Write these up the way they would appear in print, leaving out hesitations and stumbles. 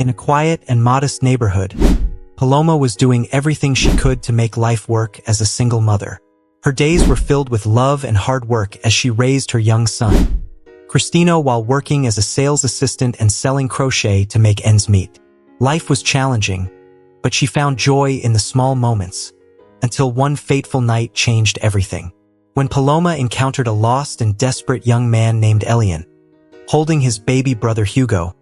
In a quiet and modest neighborhood, Paloma was doing everything she could to make life work as a single mother. Her days were filled with love and hard work as she raised her young son, Cristino, while working as a sales assistant and selling crochet to make ends meet. Life was challenging, but she found joy in the small moments, until one fateful night changed everything. When Paloma encountered a lost and desperate young man named Elian, holding his baby brother Hugo,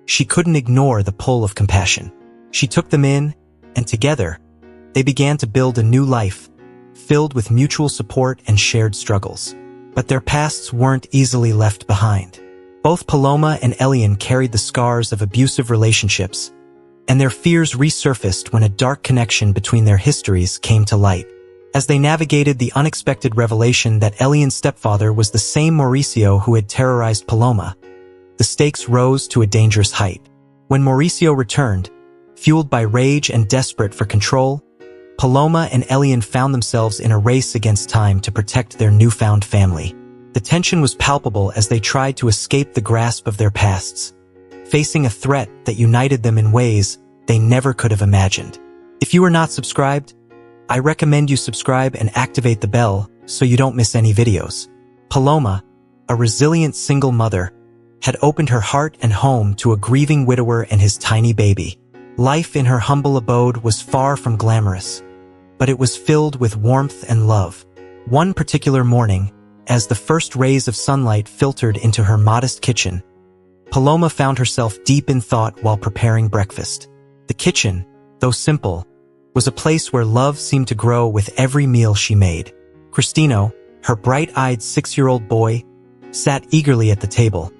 she couldn't ignore the pull of compassion. She took them in, and together, they began to build a new life, filled with mutual support and shared struggles. But their pasts weren't easily left behind. Both Paloma and Elian carried the scars of abusive relationships, and their fears resurfaced when a dark connection between their histories came to light. As they navigated the unexpected revelation that Elian's stepfather was the same Mauricio who had terrorized Paloma, the stakes rose to a dangerous height. When Mauricio returned, fueled by rage and desperate for control, Paloma and Elian found themselves in a race against time to protect their newfound family. The tension was palpable as they tried to escape the grasp of their pasts, facing a threat that united them in ways they never could have imagined. If you are not subscribed, I recommend you subscribe and activate the bell so you don't miss any videos. Paloma, a resilient single mother, had opened her heart and home to a grieving widower and his tiny baby. Life in her humble abode was far from glamorous, but it was filled with warmth and love. One particular morning, as the first rays of sunlight filtered into her modest kitchen, Paloma found herself deep in thought while preparing breakfast. The kitchen, though simple, was a place where love seemed to grow with every meal she made. Cristino, her bright-eyed 6-year-old boy, sat eagerly at the table,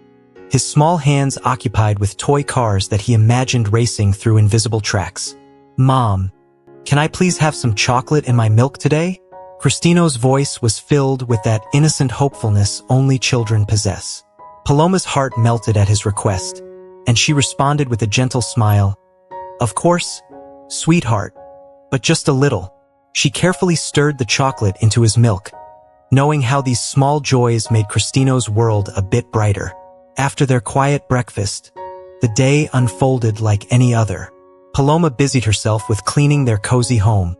his small hands occupied with toy cars that he imagined racing through invisible tracks. "Mom, can I please have some chocolate in my milk today?" Cristino's voice was filled with that innocent hopefulness only children possess. Paloma's heart melted at his request, and she responded with a gentle smile. "Of course, sweetheart, but just a little." She carefully stirred the chocolate into his milk, knowing how these small joys made Cristino's world a bit brighter. After their quiet breakfast, the day unfolded like any other. Paloma busied herself with cleaning their cozy home,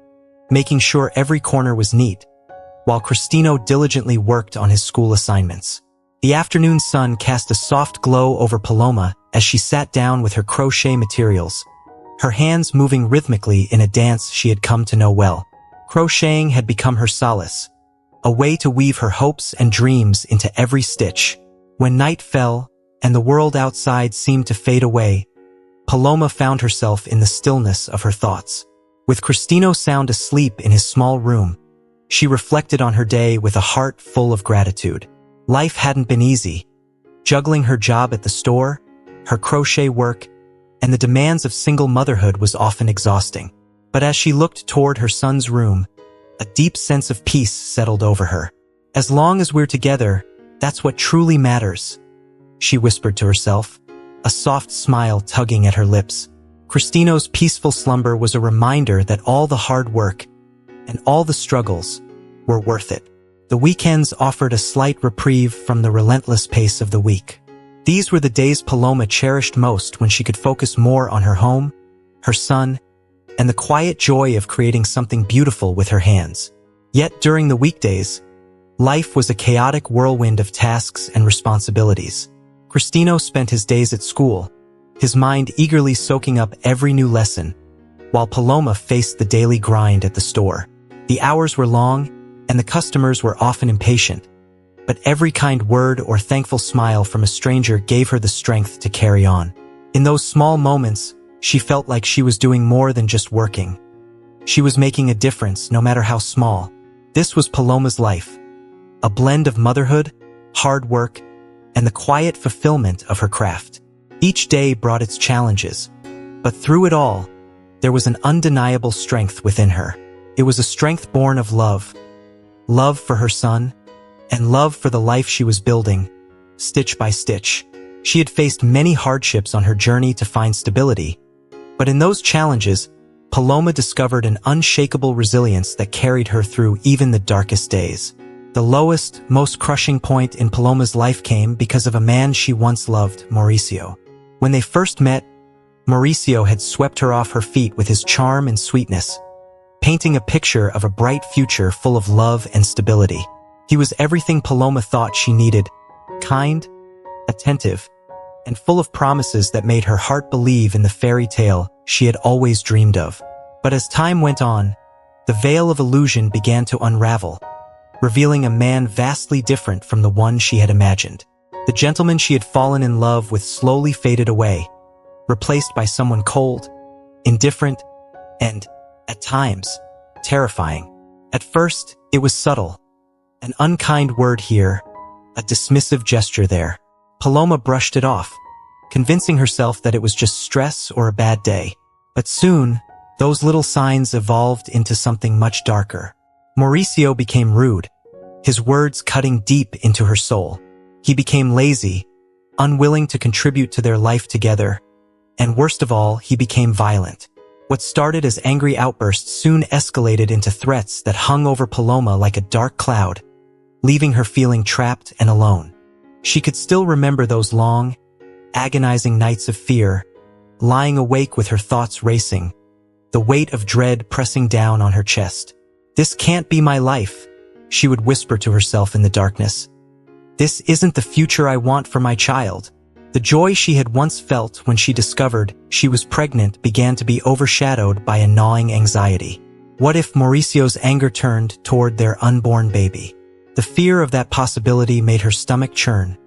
making sure every corner was neat, while Cristino diligently worked on his school assignments. The afternoon sun cast a soft glow over Paloma as she sat down with her crochet materials, her hands moving rhythmically in a dance she had come to know well. Crocheting had become her solace, a way to weave her hopes and dreams into every stitch. When night fell and the world outside seemed to fade away, Paloma found herself in the stillness of her thoughts. With Cristino sound asleep in his small room, she reflected on her day with a heart full of gratitude. Life hadn't been easy. Juggling her job at the store, her crochet work, and the demands of single motherhood was often exhausting. But as she looked toward her son's room, a deep sense of peace settled over her. "As long as we're together, that's what truly matters," she whispered to herself, a soft smile tugging at her lips. Cristino's peaceful slumber was a reminder that all the hard work and all the struggles were worth it. The weekends offered a slight reprieve from the relentless pace of the week. These were the days Paloma cherished most, when she could focus more on her home, her son, and the quiet joy of creating something beautiful with her hands. Yet during the weekdays, life was a chaotic whirlwind of tasks and responsibilities. Cristino spent his days at school, his mind eagerly soaking up every new lesson, while Paloma faced the daily grind at the store. The hours were long, and the customers were often impatient, but every kind word or thankful smile from a stranger gave her the strength to carry on. In those small moments, she felt like she was doing more than just working. She was making a difference, no matter how small. This was Paloma's life, a blend of motherhood, hard work, and the quiet fulfillment of her craft. Each day brought its challenges, but through it all, there was an undeniable strength within her. It was a strength born of love for her son, and love for the life she was building, stitch by stitch. She had faced many hardships on her journey to find stability, but in those challenges, Paloma discovered an unshakable resilience that carried her through even the darkest days. The lowest, most crushing point in Paloma's life came because of a man she once loved, Mauricio. When they first met, Mauricio had swept her off her feet with his charm and sweetness, painting a picture of a bright future full of love and stability. He was everything Paloma thought she needed: kind, attentive, and full of promises that made her heart believe in the fairy tale she had always dreamed of. But as time went on, the veil of illusion began to unravel, revealing a man vastly different from the one she had imagined. The gentleman she had fallen in love with slowly faded away, replaced by someone cold, indifferent, and, at times, terrifying. At first, it was subtle. An unkind word here, a dismissive gesture there. Paloma brushed it off, convincing herself that it was just stress or a bad day. But soon, those little signs evolved into something much darker. Mauricio became rude, his words cutting deep into her soul. He became lazy, unwilling to contribute to their life together, and worst of all, he became violent. What started as angry outbursts soon escalated into threats that hung over Paloma like a dark cloud, leaving her feeling trapped and alone. She could still remember those long, agonizing nights of fear, lying awake with her thoughts racing, the weight of dread pressing down on her chest. "This can't be my life," she would whisper to herself in the darkness. "This isn't the future I want for my child." The joy she had once felt when she discovered she was pregnant began to be overshadowed by a gnawing anxiety. What if Mauricio's anger turned toward their unborn baby? The fear of that possibility made her stomach churn,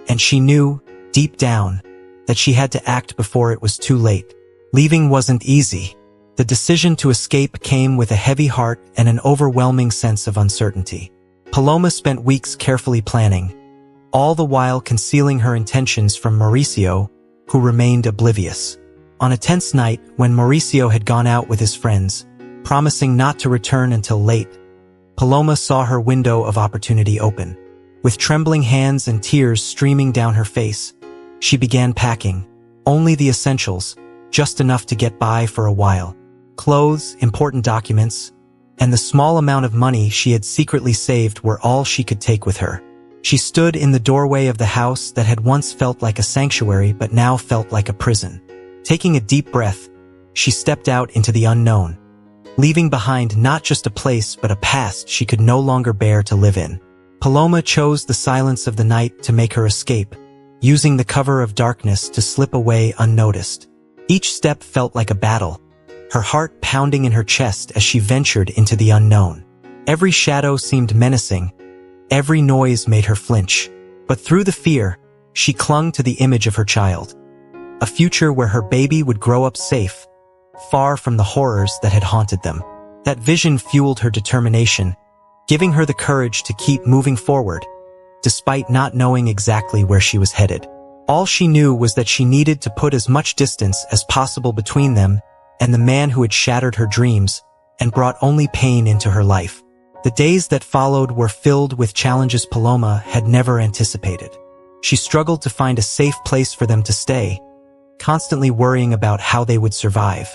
and she knew, deep down, that she had to act before it was too late. Leaving wasn't easy. The decision to escape came with a heavy heart and an overwhelming sense of uncertainty. Paloma spent weeks carefully planning, all the while concealing her intentions from Mauricio, who remained oblivious. On a tense night, when Mauricio had gone out with his friends, promising not to return until late, Paloma saw her window of opportunity open. With trembling hands and tears streaming down her face, she began packing, only the essentials, just enough to get by for a while. Clothes, important documents, and the small amount of money she had secretly saved were all she could take with her. She stood in the doorway of the house that had once felt like a sanctuary but now felt like a prison. Taking a deep breath, she stepped out into the unknown, leaving behind not just a place but a past she could no longer bear to live in. Paloma chose the silence of the night to make her escape, using the cover of darkness to slip away unnoticed. Each step felt like a battle, her heart pounding in her chest as she ventured into the unknown. Every shadow seemed menacing, every noise made her flinch. But through the fear, she clung to the image of her child. A future where her baby would grow up safe, far from the horrors that had haunted them. That vision fueled her determination, giving her the courage to keep moving forward, despite not knowing exactly where she was headed. All she knew was that she needed to put as much distance as possible between them and the man who had shattered her dreams and brought only pain into her life. The days that followed were filled with challenges Paloma had never anticipated. She struggled to find a safe place for them to stay, constantly worrying about how they would survive.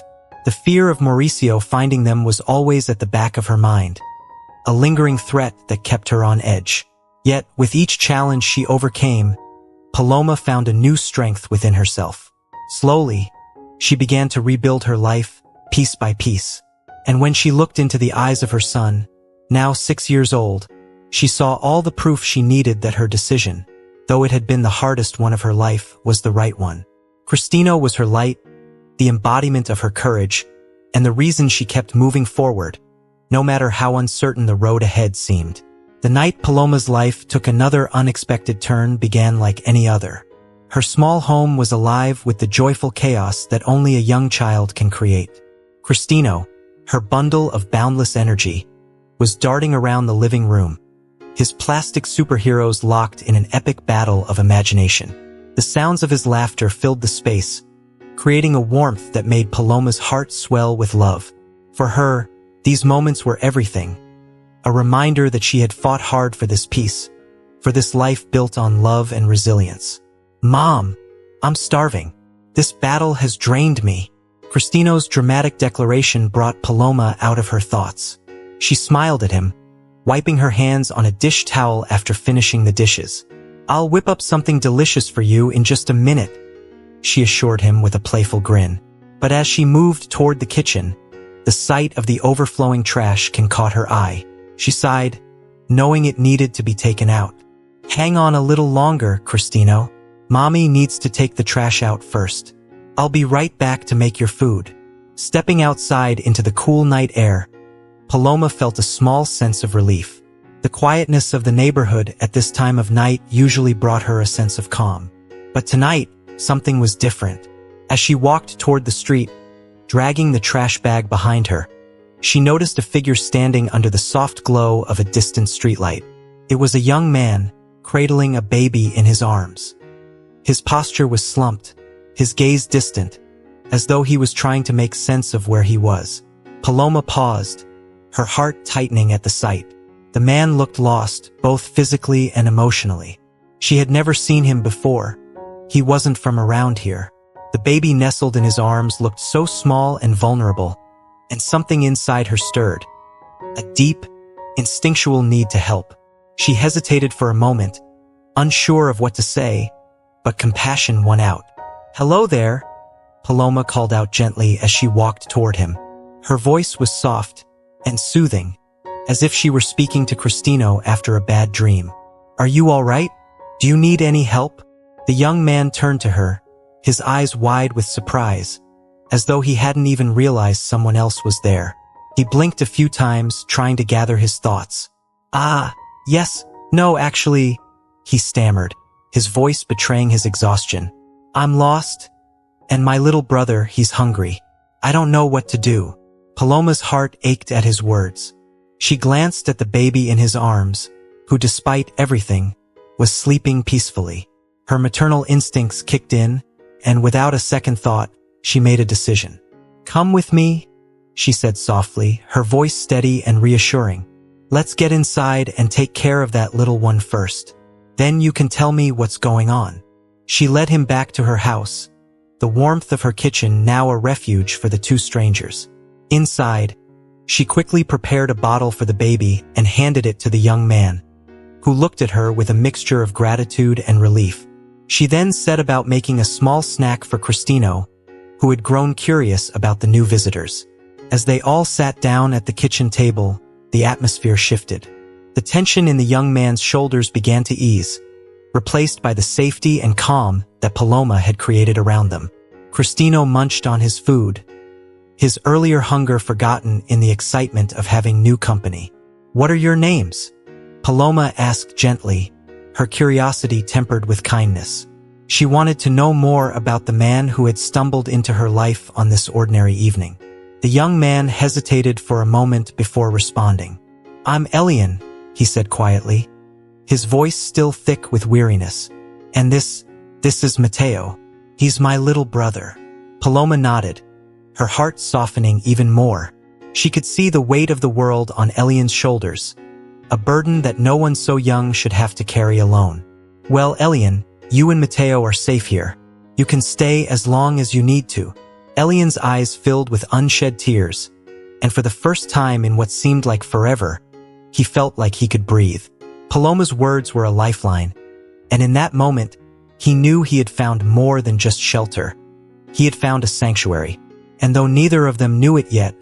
The fear of Mauricio finding them was always at the back of her mind, a lingering threat that kept her on edge. Yet, with each challenge she overcame, Paloma found a new strength within herself. Slowly, she began to rebuild her life, piece by piece. And when she looked into the eyes of her son, now 6 years old, she saw all the proof she needed that her decision, though it had been the hardest one of her life, was the right one. Cristino was her light, the embodiment of her courage, and the reason she kept moving forward, no matter how uncertain the road ahead seemed. The night Paloma's life took another unexpected turn began like any other. Her small home was alive with the joyful chaos that only a young child can create. Cristino, her bundle of boundless energy, was darting around the living room, his plastic superheroes locked in an epic battle of imagination. The sounds of his laughter filled the space, creating a warmth that made Paloma's heart swell with love. For her, these moments were everything, a reminder that she had fought hard for this peace, for this life built on love and resilience. "Mom, I'm starving. This battle has drained me." Cristino's dramatic declaration brought Paloma out of her thoughts. She smiled at him, wiping her hands on a dish towel after finishing the dishes. "I'll whip up something delicious for you in just a minute," she assured him with a playful grin. But as she moved toward the kitchen, the sight of the overflowing trash can caught her eye. She sighed, knowing it needed to be taken out. Hang on a little longer, Cristino. Mommy needs to take the trash out first. I'll be right back to make your food. Stepping outside into the cool night air, Paloma felt a small sense of relief. The quietness of the neighborhood at this time of night usually brought her a sense of calm. But tonight, something was different. As she walked toward the street, dragging the trash bag behind her, she noticed a figure standing under the soft glow of a distant streetlight. It was a young man, cradling a baby in his arms. His posture was slumped, his gaze distant, as though he was trying to make sense of where he was. Paloma paused, her heart tightening at the sight. The man looked lost, both physically and emotionally. She had never seen him before. He wasn't from around here. The baby nestled in his arms looked so small and vulnerable, and something inside her stirred. A deep, instinctual need to help. She hesitated for a moment, unsure of what to say, but compassion won out. "Hello there," Paloma called out gently as she walked toward him. Her voice was soft and soothing, as if she were speaking to Cristino after a bad dream. "Are you all right? Do you need any help?" The young man turned to her, his eyes wide with surprise, as though he hadn't even realized someone else was there. He blinked a few times, trying to gather his thoughts. Yes, no, actually," he stammered, his voice betraying his exhaustion. "I'm lost, and my little brother, he's hungry. I don't know what to do." Paloma's heart ached at his words. She glanced at the baby in his arms, who despite everything, was sleeping peacefully. Her maternal instincts kicked in, and without a second thought, she made a decision. "Come with me," she said softly, her voice steady and reassuring. "Let's get inside and take care of that little one first. Then you can tell me what's going on." She led him back to her house, the warmth of her kitchen now a refuge for the two strangers. Inside, she quickly prepared a bottle for the baby and handed it to the young man, who looked at her with a mixture of gratitude and relief. She then set about making a small snack for Cristino, who had grown curious about the new visitors. As they all sat down at the kitchen table, the atmosphere shifted. The tension in the young man's shoulders began to ease, replaced by the safety and calm that Paloma had created around them. Cristino munched on his food, his earlier hunger forgotten in the excitement of having new company. "What are your names?" Paloma asked gently, her curiosity tempered with kindness. She wanted to know more about the man who had stumbled into her life on this ordinary evening. The young man hesitated for a moment before responding. "I'm Elian," he said quietly, his voice still thick with weariness. "And this is Mateo. He's my little brother." Paloma nodded, her heart softening even more. She could see the weight of the world on Elian's shoulders, a burden that no one so young should have to carry alone. "Well, Elian, you and Mateo are safe here. You can stay as long as you need to." Elian's eyes filled with unshed tears, and for the first time in what seemed like forever, he felt like he could breathe. Paloma's words were a lifeline, and in that moment, he knew he had found more than just shelter. He had found a sanctuary, and though neither of them knew it yet,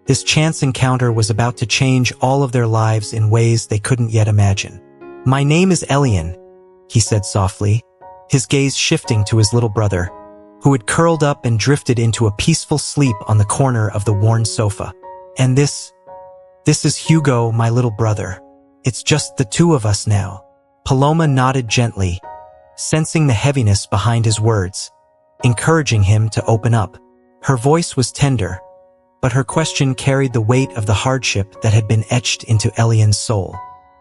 this chance encounter was about to change all of their lives in ways they couldn't yet imagine. "My name is Elian," he said softly, his gaze shifting to his little brother, who had curled up and drifted into a peaceful sleep on the corner of the worn sofa. "And this is Hugo, my little brother. It's just the two of us now." Paloma nodded gently, sensing the heaviness behind his words, encouraging him to open up. Her voice was tender, but her question carried the weight of the hardship that had been etched into Elian's soul.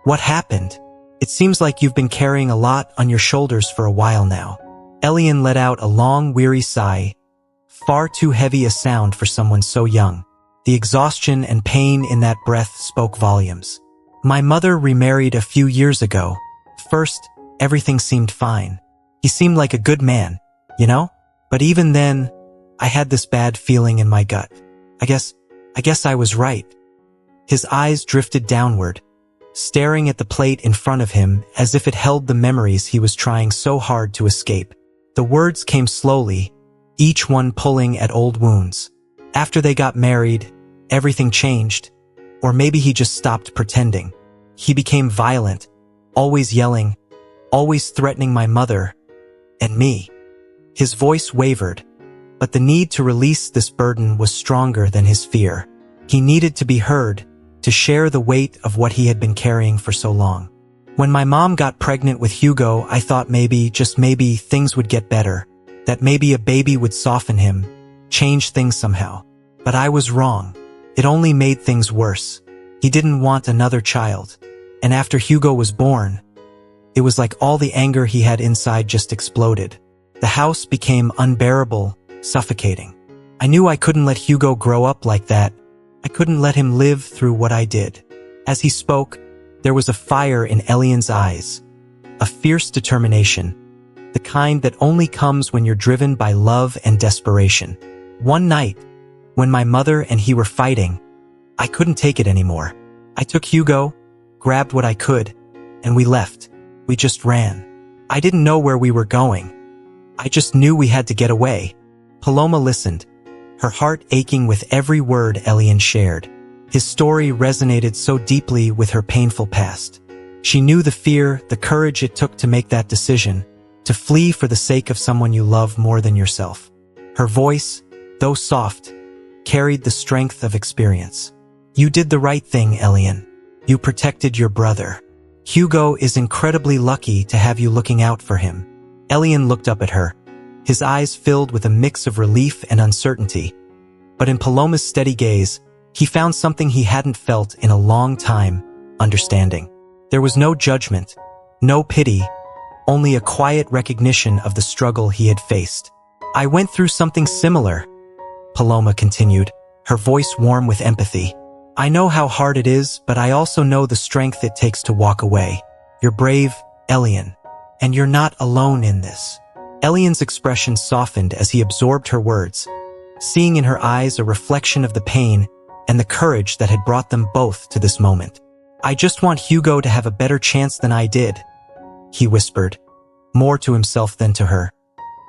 "What happened? It seems like you've been carrying a lot on your shoulders for a while now." Elian let out a long, weary sigh, far too heavy a sound for someone so young. The exhaustion and pain in that breath spoke volumes. "My mother remarried a few years ago. First, everything seemed fine. He seemed like a good man, you know? But even then, I had this bad feeling in my gut. I guess I was right." His eyes drifted downward, staring at the plate in front of him as if it held the memories he was trying so hard to escape. The words came slowly, each one pulling at old wounds. After they got married, everything changed. Or maybe he just stopped pretending. He became violent, always yelling, always threatening my mother and me. His voice wavered, but the need to release this burden was stronger than his fear. He needed to be heard, to share the weight of what he had been carrying for so long. When my mom got pregnant with Hugo, I thought maybe, just maybe, things would get better. That maybe a baby would soften him, change things somehow. But I was wrong. It only made things worse. He didn't want another child. And after Hugo was born, it was like all the anger he had inside just exploded. The house became unbearable, suffocating. I knew I couldn't let Hugo grow up like that. I couldn't let him live through what I did. As he spoke, there was a fire in Elian's eyes, a fierce determination, the kind that only comes when you're driven by love and desperation. One night, when my mother and he were fighting, I couldn't take it anymore. I took Hugo, grabbed what I could, and we left. We just ran. I didn't know where we were going. I just knew we had to get away. Paloma listened, her heart aching with every word Elian shared. His story resonated so deeply with her painful past. She knew the fear, the courage it took to make that decision, to flee for the sake of someone you love more than yourself. Her voice, though soft, carried the strength of experience. You did the right thing, Elian. You protected your brother. Hugo is incredibly lucky to have you looking out for him. Elian looked up at her, his eyes filled with a mix of relief and uncertainty. But in Paloma's steady gaze, he found something he hadn't felt in a long time: understanding. There was no judgment, no pity, only a quiet recognition of the struggle he had faced. I went through something similar, Paloma continued, her voice warm with empathy. I know how hard it is, but I also know the strength it takes to walk away. You're brave, Elian, and you're not alone in this. Elian's expression softened as he absorbed her words, seeing in her eyes a reflection of the pain and the courage that had brought them both to this moment. I just want Hugo to have a better chance than I did, he whispered, more to himself than to her.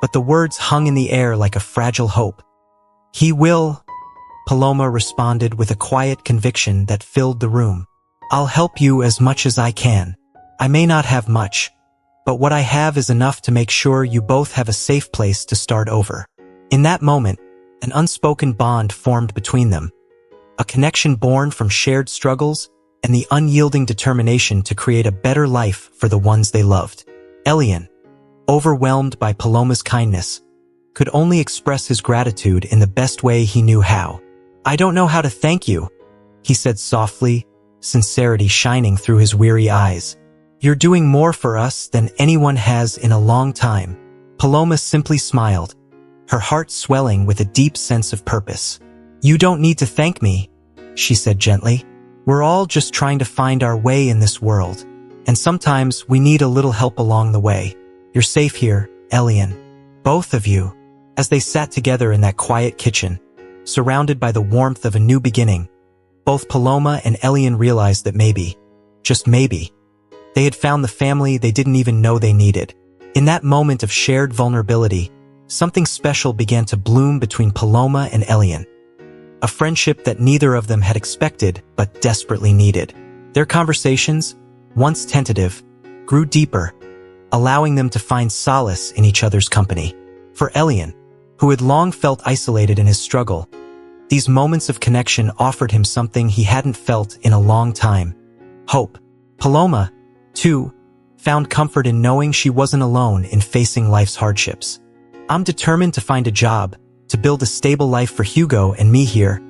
But the words hung in the air like a fragile hope. He will, Paloma responded with a quiet conviction that filled the room. I'll help you as much as I can. I may not have much, but what I have is enough to make sure you both have a safe place to start over. In that moment, an unspoken bond formed between them, a connection born from shared struggles and the unyielding determination to create a better life for the ones they loved. Elian, overwhelmed by Paloma's kindness, could only express his gratitude in the best way he knew how. I don't know how to thank you, he said softly, sincerity shining through his weary eyes. You're doing more for us than anyone has in a long time. Paloma simply smiled, her heart swelling with a deep sense of purpose. You don't need to thank me, she said gently. We're all just trying to find our way in this world, and sometimes we need a little help along the way. You're safe here, Elian. Both of you. As they sat together in that quiet kitchen, surrounded by the warmth of a new beginning, both Paloma and Elian realized that maybe, just maybe, they had found the family they didn't even know they needed. In that moment of shared vulnerability, something special began to bloom between Paloma and Elian. A friendship that neither of them had expected but desperately needed. Their conversations, once tentative, grew deeper, allowing them to find solace in each other's company. For Elian, who had long felt isolated in his struggle, these moments of connection offered him something he hadn't felt in a long time: hope. Paloma, too, found comfort in knowing she wasn't alone in facing life's hardships. I'm determined to find a job, to build a stable life for Hugo and me here,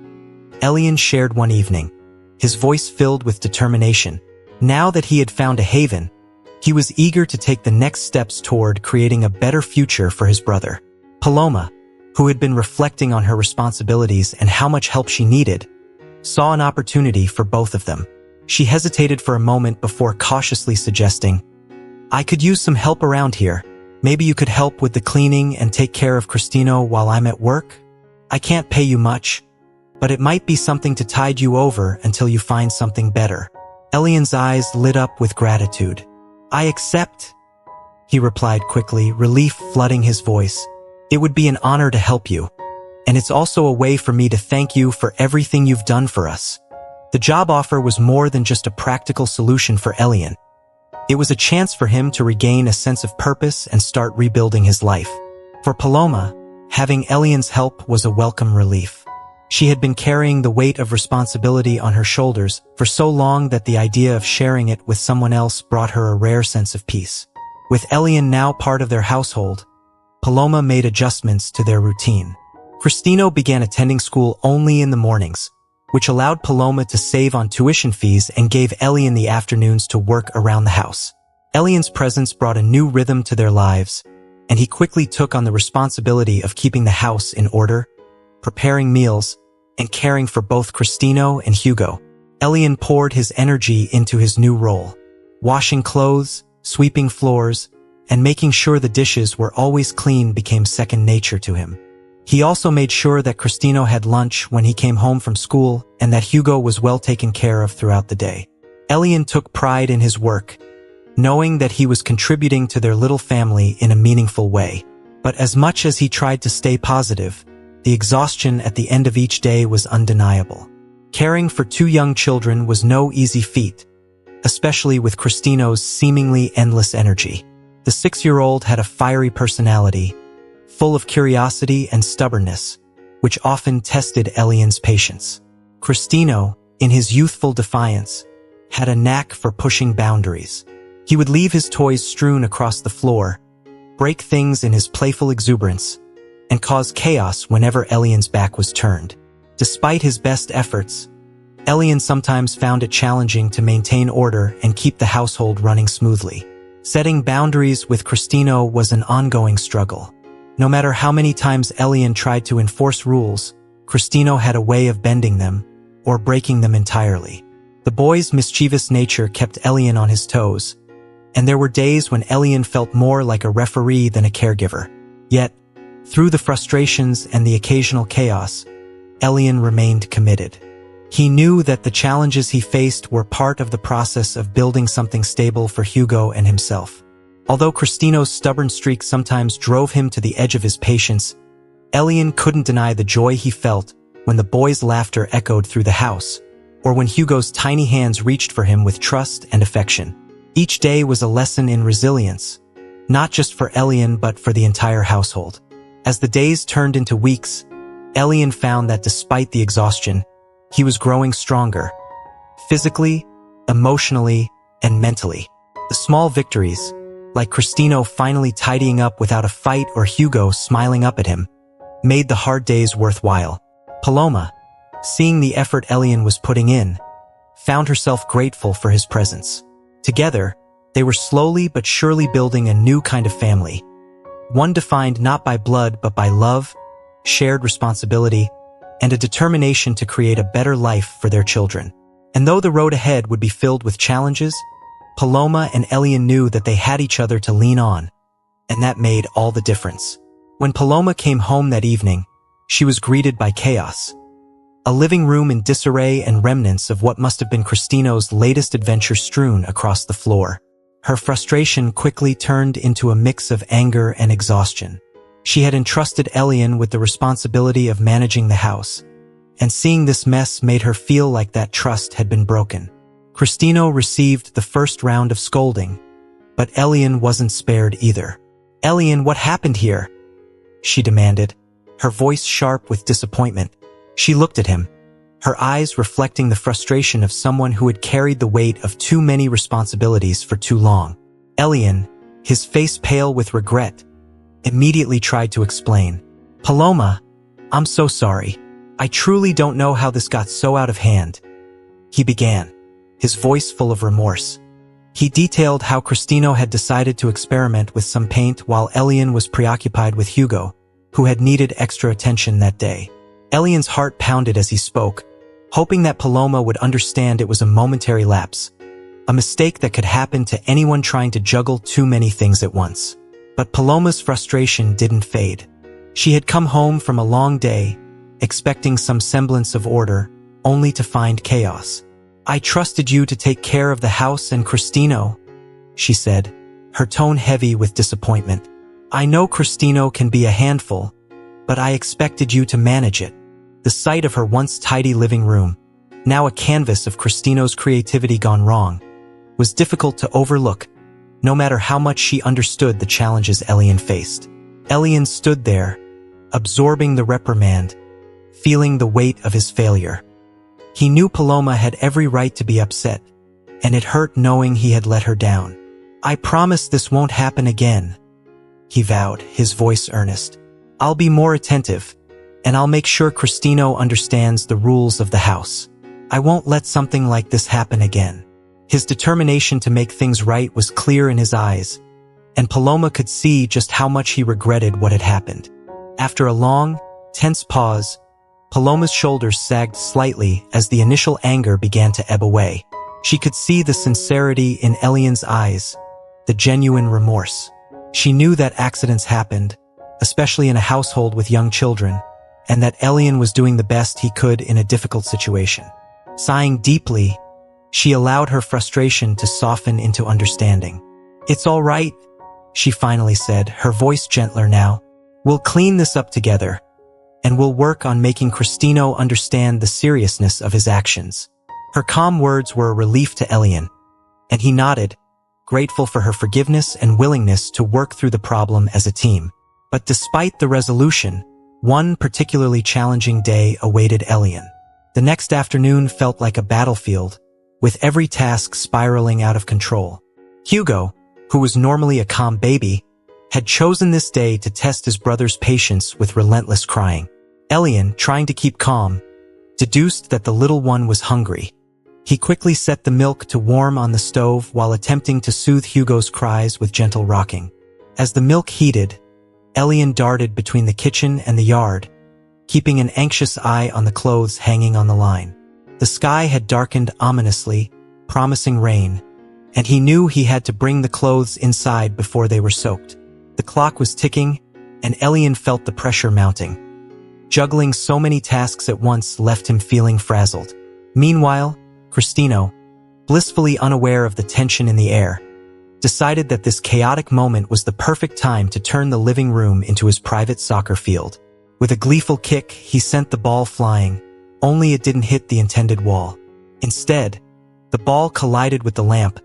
Elian shared one evening, his voice filled with determination. Now that he had found a haven, he was eager to take the next steps toward creating a better future for his brother. Paloma, who had been reflecting on her responsibilities and how much help she needed, saw an opportunity for both of them. She hesitated for a moment before cautiously suggesting, I could use some help around here. Maybe you could help with the cleaning and take care of Cristino while I'm at work? I can't pay you much, but it might be something to tide you over until you find something better. Elian's eyes lit up with gratitude. I accept, he replied quickly, relief flooding his voice. "It would be an honor to help you. And it's also a way for me to thank you for everything you've done for us." The job offer was more than just a practical solution for Elian. It was a chance for him to regain a sense of purpose and start rebuilding his life. For Paloma, having Elian's help was a welcome relief. She had been carrying the weight of responsibility on her shoulders for so long that the idea of sharing it with someone else brought her a rare sense of peace. With Elian now part of their household, Paloma made adjustments to their routine. Cristino began attending school only in the mornings, which allowed Paloma to save on tuition fees and gave Elian the afternoons to work around the house. Elian's presence brought a new rhythm to their lives, and he quickly took on the responsibility of keeping the house in order, preparing meals, and caring for both Cristino and Hugo. Elian poured his energy into his new role, washing clothes, sweeping floors, and making sure the dishes were always clean became second nature to him. He also made sure that Cristino had lunch when he came home from school and that Hugo was well taken care of throughout the day. Elian took pride in his work, knowing that he was contributing to their little family in a meaningful way. But as much as he tried to stay positive, the exhaustion at the end of each day was undeniable. Caring for two young children was no easy feat, especially with Cristino's seemingly endless energy. The 6-year-old had a fiery personality, full of curiosity and stubbornness, which often tested Elian's patience. Cristino, in his youthful defiance, had a knack for pushing boundaries. He would leave his toys strewn across the floor, break things in his playful exuberance, and cause chaos whenever Elian's back was turned. Despite his best efforts, Elian sometimes found it challenging to maintain order and keep the household running smoothly. Setting boundaries with Cristino was an ongoing struggle. No matter how many times Elian tried to enforce rules, Cristino had a way of bending them, or breaking them entirely. The boy's mischievous nature kept Elian on his toes, and there were days when Elian felt more like a referee than a caregiver. Yet, through the frustrations and the occasional chaos, Elian remained committed. He knew that the challenges he faced were part of the process of building something stable for Hugo and himself. Although Cristino's stubborn streak sometimes drove him to the edge of his patience, Elian couldn't deny the joy he felt when the boy's laughter echoed through the house, or when Hugo's tiny hands reached for him with trust and affection. Each day was a lesson in resilience, not just for Elian but for the entire household. As the days turned into weeks, Elian found that despite the exhaustion, he was growing stronger, physically, emotionally, and mentally. The small victories, like Cristino finally tidying up without a fight or Hugo smiling up at him, made the hard days worthwhile. Paloma, seeing the effort Elian was putting in, found herself grateful for his presence. Together, they were slowly but surely building a new kind of family, one defined not by blood but by love, shared responsibility, and a determination to create a better life for their children. And though the road ahead would be filled with challenges, Paloma and Elian knew that they had each other to lean on, and that made all the difference. When Paloma came home that evening, she was greeted by chaos. A living room in disarray and remnants of what must have been Cristino's latest adventure strewn across the floor. Her frustration quickly turned into a mix of anger and exhaustion. She had entrusted Elian with the responsibility of managing the house, and seeing this mess made her feel like that trust had been broken. Cristino received the first round of scolding, but Elian wasn't spared either. "Elian, what happened here?" she demanded, her voice sharp with disappointment. She looked at him, her eyes reflecting the frustration of someone who had carried the weight of too many responsibilities for too long. Elian, his face pale with regret, immediately tried to explain. "Paloma, I'm so sorry. I truly don't know how this got so out of hand," he began, his voice full of remorse. He detailed how Cristino had decided to experiment with some paint while Elian was preoccupied with Hugo, who had needed extra attention that day. Elian's heart pounded as he spoke, hoping that Paloma would understand it was a momentary lapse, a mistake that could happen to anyone trying to juggle too many things at once. But Paloma's frustration didn't fade. She had come home from a long day, expecting some semblance of order, only to find chaos. "I trusted you to take care of the house and Cristino," she said, her tone heavy with disappointment. "I know Cristino can be a handful, but I expected you to manage it." The sight of her once tidy living room, now a canvas of Cristino's creativity gone wrong, was difficult to overlook, no matter how much she understood the challenges Elian faced. Elian stood there, absorbing the reprimand, feeling the weight of his failure. He knew Paloma had every right to be upset, and it hurt knowing he had let her down. "I promise this won't happen again," he vowed, his voice earnest. "I'll be more attentive, and I'll make sure Cristino understands the rules of the house. I won't let something like this happen again." His determination to make things right was clear in his eyes, and Paloma could see just how much he regretted what had happened. After a long, tense pause, Paloma's shoulders sagged slightly as the initial anger began to ebb away. She could see the sincerity in Elian's eyes, the genuine remorse. She knew that accidents happened, especially in a household with young children, and that Elian was doing the best he could in a difficult situation. Sighing deeply, she allowed her frustration to soften into understanding. "It's all right," she finally said, her voice gentler now. "We'll clean this up together, and we'll work on making Cristino understand the seriousness of his actions." Her calm words were a relief to Elian, and he nodded, grateful for her forgiveness and willingness to work through the problem as a team. But despite the resolution, one particularly challenging day awaited Elian. The next afternoon felt like a battlefield, with every task spiraling out of control. Hugo, who was normally a calm baby, had chosen this day to test his brother's patience with relentless crying. Elian, trying to keep calm, deduced that the little one was hungry. He quickly set the milk to warm on the stove while attempting to soothe Hugo's cries with gentle rocking. As the milk heated, Elian darted between the kitchen and the yard, keeping an anxious eye on the clothes hanging on the line. The sky had darkened ominously, promising rain, and he knew he had to bring the clothes inside before they were soaked. The clock was ticking, and Elian felt the pressure mounting. Juggling so many tasks at once left him feeling frazzled. Meanwhile, Cristino, blissfully unaware of the tension in the air, decided that this chaotic moment was the perfect time to turn the living room into his private soccer field. With a gleeful kick, he sent the ball flying, only it didn't hit the intended wall. Instead, the ball collided with the lamp,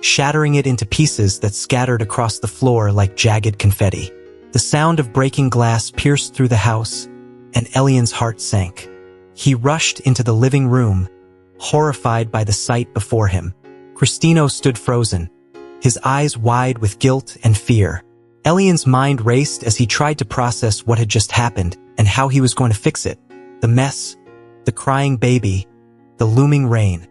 shattering it into pieces that scattered across the floor like jagged confetti. The sound of breaking glass pierced through the house, and Elian's heart sank. He rushed into the living room, horrified by the sight before him. Cristino stood frozen, his eyes wide with guilt and fear. Elian's mind raced as he tried to process what had just happened and how he was going to fix it. The mess, the crying baby, the looming rain.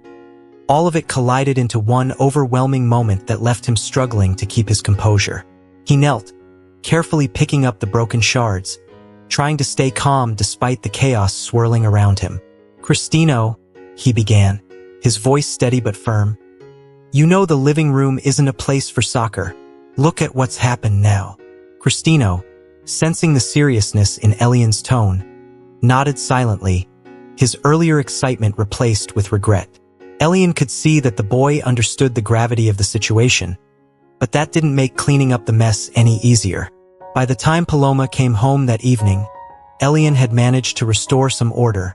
All of it collided into one overwhelming moment that left him struggling to keep his composure. He knelt, carefully picking up the broken shards, trying to stay calm despite the chaos swirling around him. "Cristino," he began, his voice steady but firm. "You know the living room isn't a place for soccer. Look at what's happened now." Cristino, sensing the seriousness in Elian's tone, nodded silently, his earlier excitement replaced with regret. Elian could see that the boy understood the gravity of the situation, but that didn't make cleaning up the mess any easier. By the time Paloma came home that evening, Elian had managed to restore some order,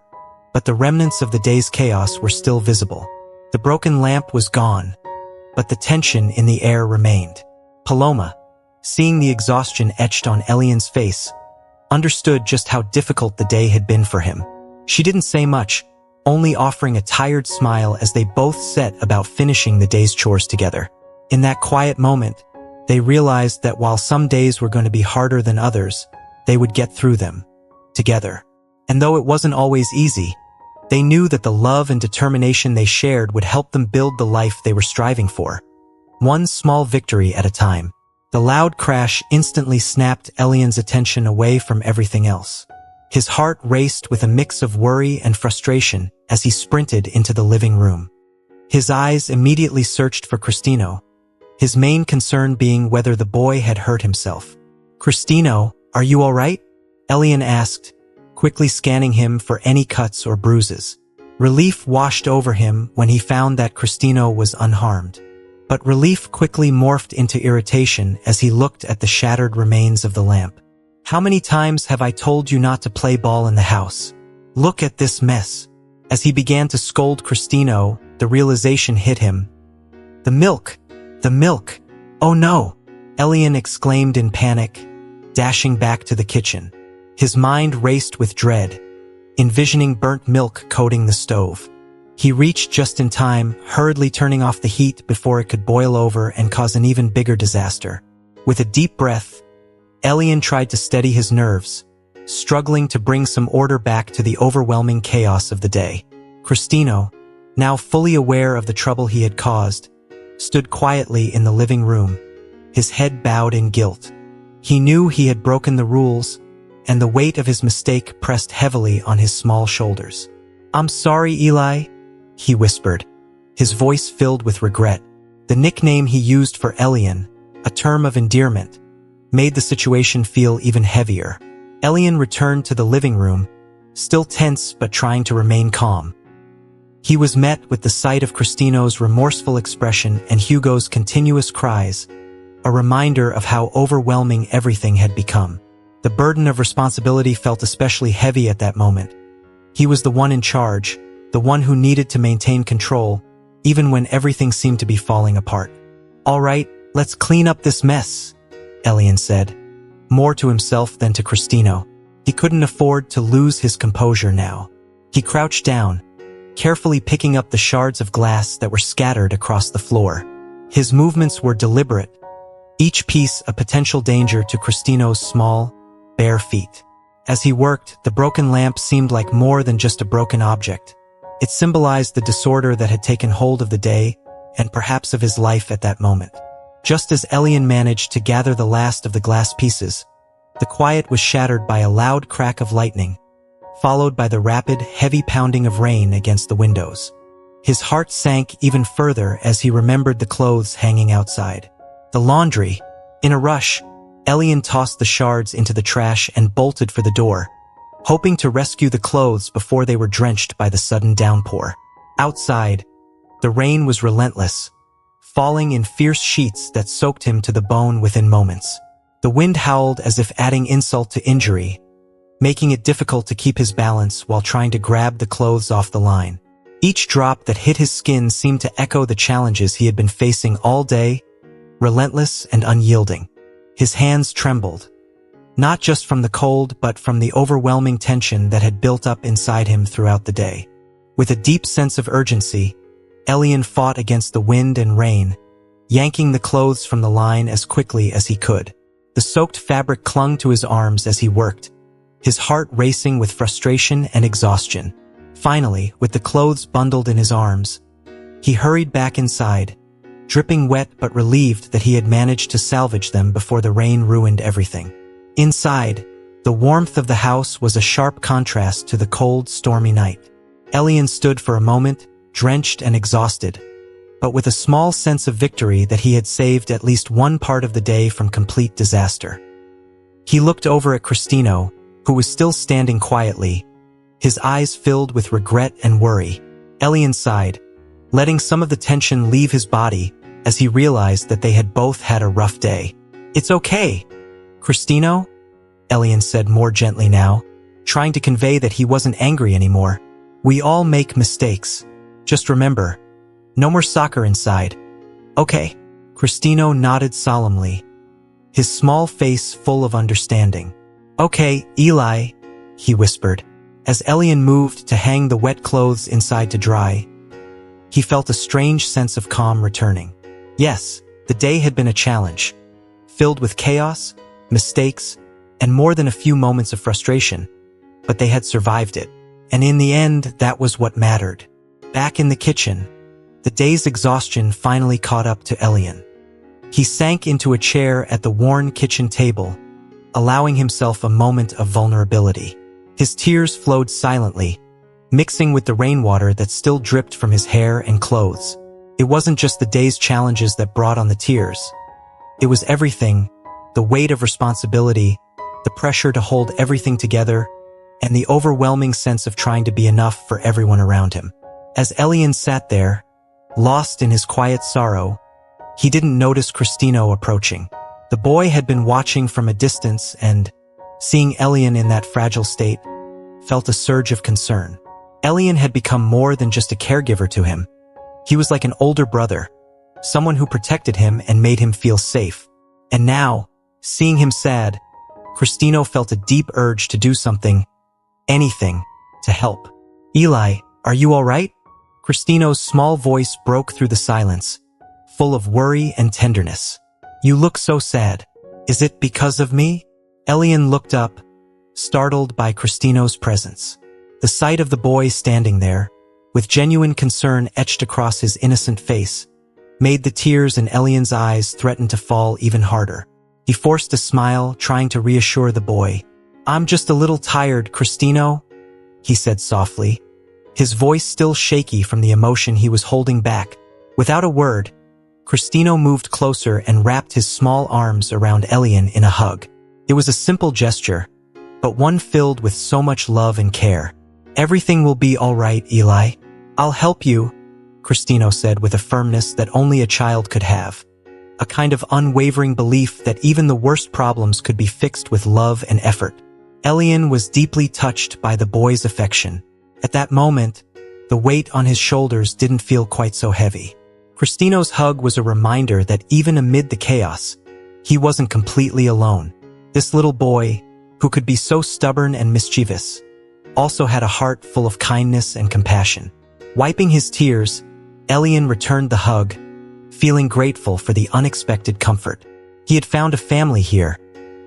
but the remnants of the day's chaos were still visible. The broken lamp was gone, but the tension in the air remained. Paloma, seeing the exhaustion etched on Elian's face, understood just how difficult the day had been for him. She didn't say much, only offering a tired smile as they both set about finishing the day's chores together. In that quiet moment, they realized that while some days were going to be harder than others, they would get through them, together. And though it wasn't always easy, they knew that the love and determination they shared would help them build the life they were striving for, one small victory at a time. The loud crash instantly snapped Elian's attention away from everything else. His heart raced with a mix of worry and frustration as he sprinted into the living room. His eyes immediately searched for Cristino, his main concern being whether the boy had hurt himself. "Cristino, are you all right?" Elian asked, quickly scanning him for any cuts or bruises. Relief washed over him when he found that Cristino was unharmed. But relief quickly morphed into irritation as he looked at the shattered remains of the lamp. How many times have I told you not to play ball in the house? Look at this mess. As he began to scold Cristino, the realization hit him. The milk! The milk! Oh no! Elian exclaimed in panic, dashing back to the kitchen. His mind raced with dread, envisioning burnt milk coating the stove. He reached just in time, hurriedly turning off the heat before it could boil over and cause an even bigger disaster. With a deep breath, Elian tried to steady his nerves, struggling to bring some order back to the overwhelming chaos of the day. Cristino, now fully aware of the trouble he had caused, stood quietly in the living room, his head bowed in guilt. He knew he had broken the rules, and the weight of his mistake pressed heavily on his small shoulders. "I'm sorry, Eli," he whispered, his voice filled with regret. The nickname he used for Elian, a term of endearment, made the situation feel even heavier. Elian returned to the living room, still tense but trying to remain calm. He was met with the sight of Cristino's remorseful expression and Hugo's continuous cries, a reminder of how overwhelming everything had become. The burden of responsibility felt especially heavy at that moment. He was the one in charge, the one who needed to maintain control, even when everything seemed to be falling apart. "All right, let's clean up this mess," Elian said, more to himself than to Cristino. He couldn't afford to lose his composure now. He crouched down, carefully picking up the shards of glass that were scattered across the floor. His movements were deliberate, each piece a potential danger to Cristino's small, bare feet. As he worked, the broken lamp seemed like more than just a broken object. It symbolized the disorder that had taken hold of the day, and perhaps of his life at that moment. Just as Elian managed to gather the last of the glass pieces, the quiet was shattered by a loud crack of lightning, followed by the rapid, heavy pounding of rain against the windows. His heart sank even further as he remembered the clothes hanging outside. The laundry. In a rush, Elian tossed the shards into the trash and bolted for the door, hoping to rescue the clothes before they were drenched by the sudden downpour. Outside, the rain was relentless, falling in fierce sheets that soaked him to the bone within moments. The wind howled as if adding insult to injury, making it difficult to keep his balance while trying to grab the clothes off the line. Each drop that hit his skin seemed to echo the challenges he had been facing all day, relentless and unyielding. His hands trembled, not just from the cold but from the overwhelming tension that had built up inside him throughout the day. With a deep sense of urgency, Elian fought against the wind and rain, yanking the clothes from the line as quickly as he could. The soaked fabric clung to his arms as he worked, his heart racing with frustration and exhaustion. Finally, with the clothes bundled in his arms, he hurried back inside, dripping wet but relieved that he had managed to salvage them before the rain ruined everything. Inside, the warmth of the house was a sharp contrast to the cold, stormy night. Elian stood for a moment, drenched and exhausted, but with a small sense of victory that he had saved at least one part of the day from complete disaster. He looked over at Cristino, who was still standing quietly, his eyes filled with regret and worry. Elian sighed, letting some of the tension leave his body as he realized that they had both had a rough day. "It's okay, Cristino," Elian said more gently now, trying to convey that he wasn't angry anymore. "We all make mistakes. Just remember, no more soccer inside. Okay?" Cristino nodded solemnly, his small face full of understanding. "Okay, Eli," he whispered. As Elian moved to hang the wet clothes inside to dry, he felt a strange sense of calm returning. Yes, the day had been a challenge, filled with chaos, mistakes, and more than a few moments of frustration, but they had survived it. And in the end, that was what mattered. Back in the kitchen, the day's exhaustion finally caught up to Elian. He sank into a chair at the worn kitchen table, allowing himself a moment of vulnerability. His tears flowed silently, mixing with the rainwater that still dripped from his hair and clothes. It wasn't just the day's challenges that brought on the tears. It was everything, the weight of responsibility, the pressure to hold everything together, and the overwhelming sense of trying to be enough for everyone around him. As Elian sat there, lost in his quiet sorrow, He didn't notice Cristino approaching. The boy had been watching from a distance and, seeing Elian in that fragile state, felt a surge of concern. Elian had become more than just a caregiver to him. He was like an older brother, someone who protected him and made him feel safe. And now, seeing him sad, Cristino felt a deep urge to do something, anything, to help. "Eli, are you all right?" Cristino's small voice broke through the silence, full of worry and tenderness. "You look so sad. Is it because of me?" Elian looked up, startled by Cristino's presence. The sight of the boy standing there, with genuine concern etched across his innocent face, made the tears in Elian's eyes threaten to fall even harder. He forced a smile, trying to reassure the boy. "I'm just a little tired, Cristino," he said softly, his voice still shaky from the emotion he was holding back. Without a word, Cristino moved closer and wrapped his small arms around Elian in a hug. It was a simple gesture, but one filled with so much love and care. "Everything will be all right, Eli. I'll help you," Cristino said with a firmness that only a child could have. A kind of unwavering belief that even the worst problems could be fixed with love and effort. Elian was deeply touched by the boy's affection. At that moment, the weight on his shoulders didn't feel quite so heavy. Cristino's hug was a reminder that even amid the chaos, he wasn't completely alone. This little boy, who could be so stubborn and mischievous, also had a heart full of kindness and compassion. Wiping his tears, Elian returned the hug, feeling grateful for the unexpected comfort. He had found a family here,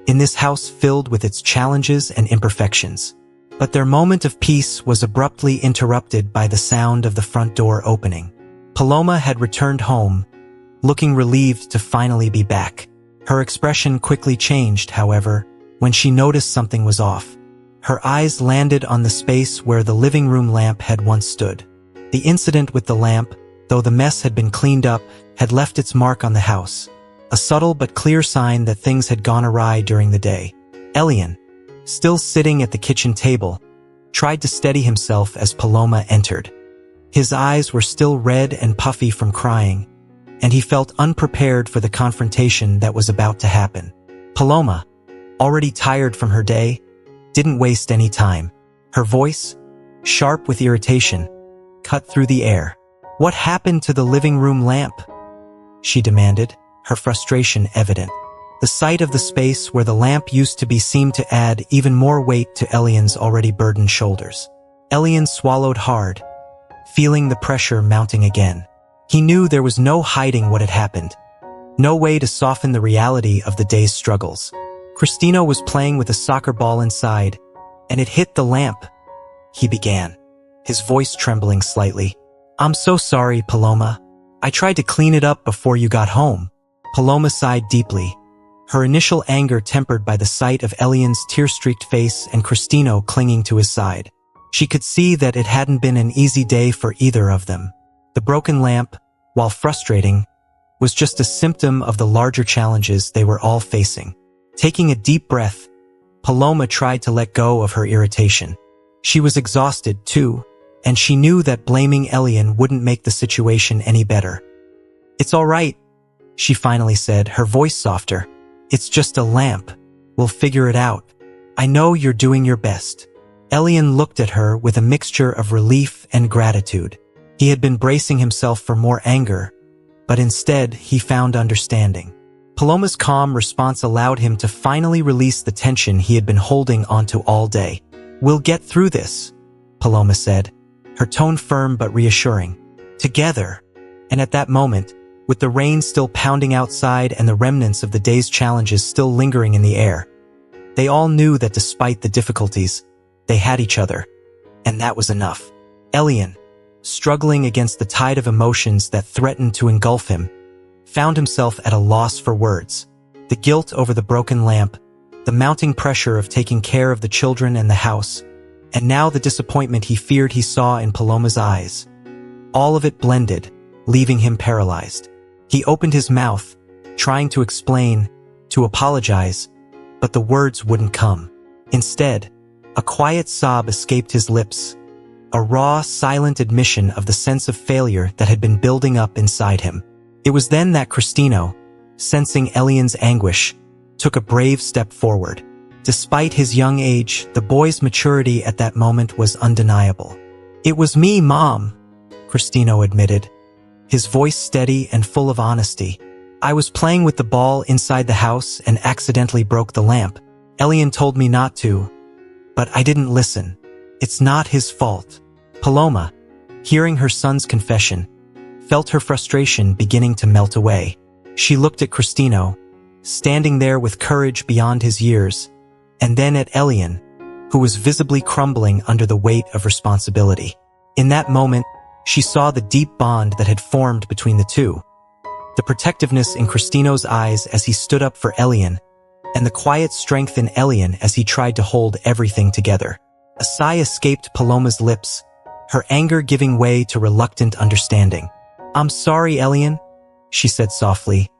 in this house filled with its challenges and imperfections. But their moment of peace was abruptly interrupted by the sound of the front door opening. Paloma had returned home, looking relieved to finally be back. Her expression quickly changed, however, when she noticed something was off. Her eyes landed on the space where the living room lamp had once stood. The incident with the lamp, though the mess had been cleaned up, had left its mark on the house, a subtle but clear sign that things had gone awry during the day. Elian, still sitting at the kitchen table, tried to steady himself as Paloma entered. His eyes were still red and puffy from crying, and he felt unprepared for the confrontation that was about to happen. Paloma, already tired from her day, didn't waste any time. Her voice, sharp with irritation, cut through the air. "What happened to the living room lamp?" she demanded, her frustration evident. The sight of the space where the lamp used to be seemed to add even more weight to Elian's already burdened shoulders. Elian swallowed hard, feeling the pressure mounting again. He knew there was no hiding what had happened, no way to soften the reality of the day's struggles. Cristino was playing with a soccer ball inside, and it hit the lamp, he began, his voice trembling slightly. "I'm so sorry, Paloma. I tried to clean it up before you got home." Paloma sighed deeply, her initial anger tempered by the sight of Elian's tear-streaked face and Cristino clinging to his side. She could see that it hadn't been an easy day for either of them. The broken lamp, while frustrating, was just a symptom of the larger challenges they were all facing. Taking a deep breath, Paloma tried to let go of her irritation. She was exhausted, too, and she knew that blaming Elian wouldn't make the situation any better. "It's all right," she finally said, her voice softer. "It's just a lamp. We'll figure it out. I know you're doing your best." Elian looked at her with a mixture of relief and gratitude. He had been bracing himself for more anger, but instead he found understanding. Paloma's calm response allowed him to finally release the tension he had been holding onto all day. "We'll get through this," Paloma said, her tone firm but reassuring. "Together." And at that moment, with the rain still pounding outside and the remnants of the day's challenges still lingering in the air, they all knew that despite the difficulties, they had each other, and that was enough. Elian, struggling against the tide of emotions that threatened to engulf him, found himself at a loss for words. The guilt over the broken lamp, the mounting pressure of taking care of the children and the house, and now the disappointment he feared he saw in Paloma's eyes. All of it blended, leaving him paralyzed. He opened his mouth, trying to explain, to apologize, but the words wouldn't come. Instead, a quiet sob escaped his lips, a raw, silent admission of the sense of failure that had been building up inside him. It was then that Cristino, sensing Elian's anguish, took a brave step forward. Despite his young age, the boy's maturity at that moment was undeniable. "It was me, Mom," Cristino admitted, his voice steady and full of honesty. "I was playing with the ball inside the house and accidentally broke the lamp. Elian told me not to, but I didn't listen. It's not his fault." Paloma, hearing her son's confession, felt her frustration beginning to melt away. She looked at Cristino, standing there with courage beyond his years, and then at Elian, who was visibly crumbling under the weight of responsibility. In that moment, she saw the deep bond that had formed between the two. The protectiveness in Cristino's eyes as he stood up for Elian, and the quiet strength in Elian as he tried to hold everything together. A sigh escaped Paloma's lips, her anger giving way to reluctant understanding. "I'm sorry, Elian," she said softly,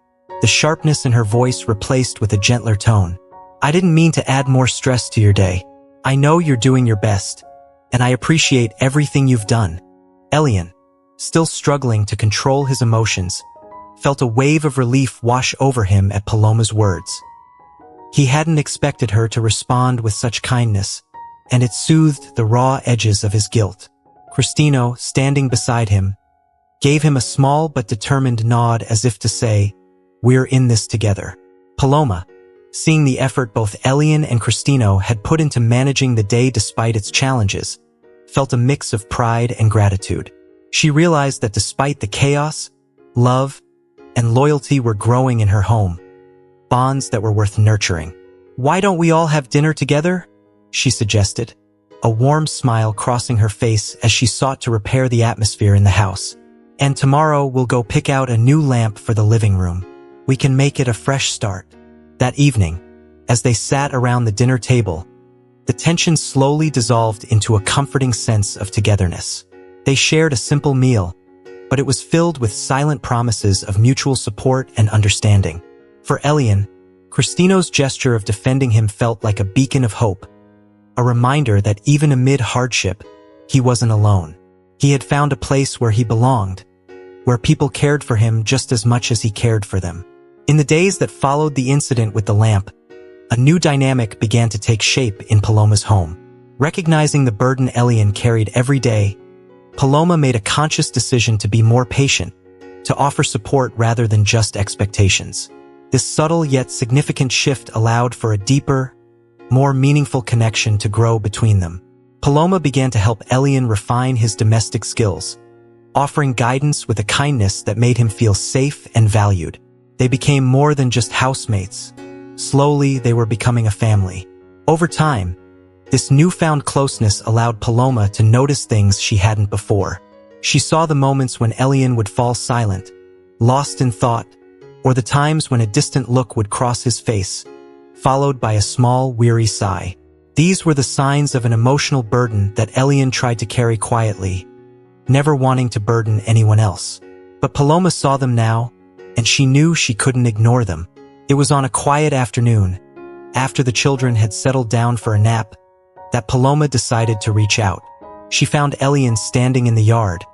the sharpness in her voice replaced with a gentler tone. "I didn't mean to add more stress to your day. I know you're doing your best, and I appreciate everything you've done." Elian, still struggling to control his emotions, felt a wave of relief wash over him at Paloma's words. He hadn't expected her to respond with such kindness, and it soothed the raw edges of his guilt. Cristino, standing beside him, gave him a small but determined nod as if to say, "We're in this together." Paloma, seeing the effort both Elian and Cristino had put into managing the day despite its challenges, felt a mix of pride and gratitude. She realized that despite the chaos, love, and loyalty were growing in her home, bonds that were worth nurturing. "Why don't we all have dinner together?" she suggested, a warm smile crossing her face as she sought to repair the atmosphere in the house. "And tomorrow we'll go pick out a new lamp for the living room. We can make it a fresh start." That evening, as they sat around the dinner table, the tension slowly dissolved into a comforting sense of togetherness. They shared a simple meal, but it was filled with silent promises of mutual support and understanding. For Elian, Cristino's gesture of defending him felt like a beacon of hope, a reminder that even amid hardship, he wasn't alone. He had found a place where he belonged, where people cared for him just as much as he cared for them. In the days that followed the incident with the lamp, a new dynamic began to take shape in Paloma's home. Recognizing the burden Elian carried every day, Paloma made a conscious decision to be more patient, to offer support rather than just expectations. This subtle yet significant shift allowed for a deeper, more meaningful connection to grow between them. Paloma began to help Elian refine his domestic skills, offering guidance with a kindness that made him feel safe and valued. They became more than just housemates. Slowly, they were becoming a family. Over time, this newfound closeness allowed Paloma to notice things she hadn't before. She saw the moments when Elian would fall silent, lost in thought, or the times when a distant look would cross his face, followed by a small, weary sigh. These were the signs of an emotional burden that Elian tried to carry quietly, never wanting to burden anyone else. But Paloma saw them now, and she knew she couldn't ignore them. It was on a quiet afternoon, after the children had settled down for a nap, that Paloma decided to reach out. She found Elian standing in the yard,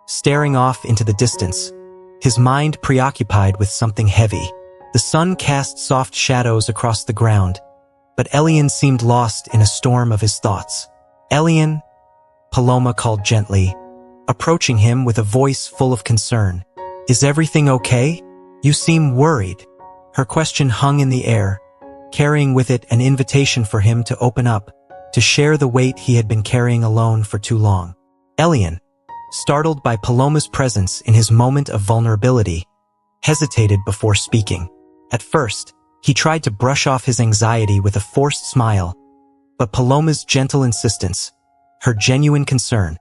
staring off into the distance, his mind preoccupied with something heavy. The sun cast soft shadows across the ground, but Elian seemed lost in a storm of his thoughts. "Elian," Paloma called gently, approaching him with a voice full of concern. "Is everything okay? You seem worried." Her question hung in the air, carrying with it an invitation for him to open up, to share the weight he had been carrying alone for too long. Elian, startled by Paloma's presence in his moment of vulnerability, hesitated before speaking. At first, he tried to brush off his anxiety with a forced smile, but Paloma's gentle insistence, her genuine concern,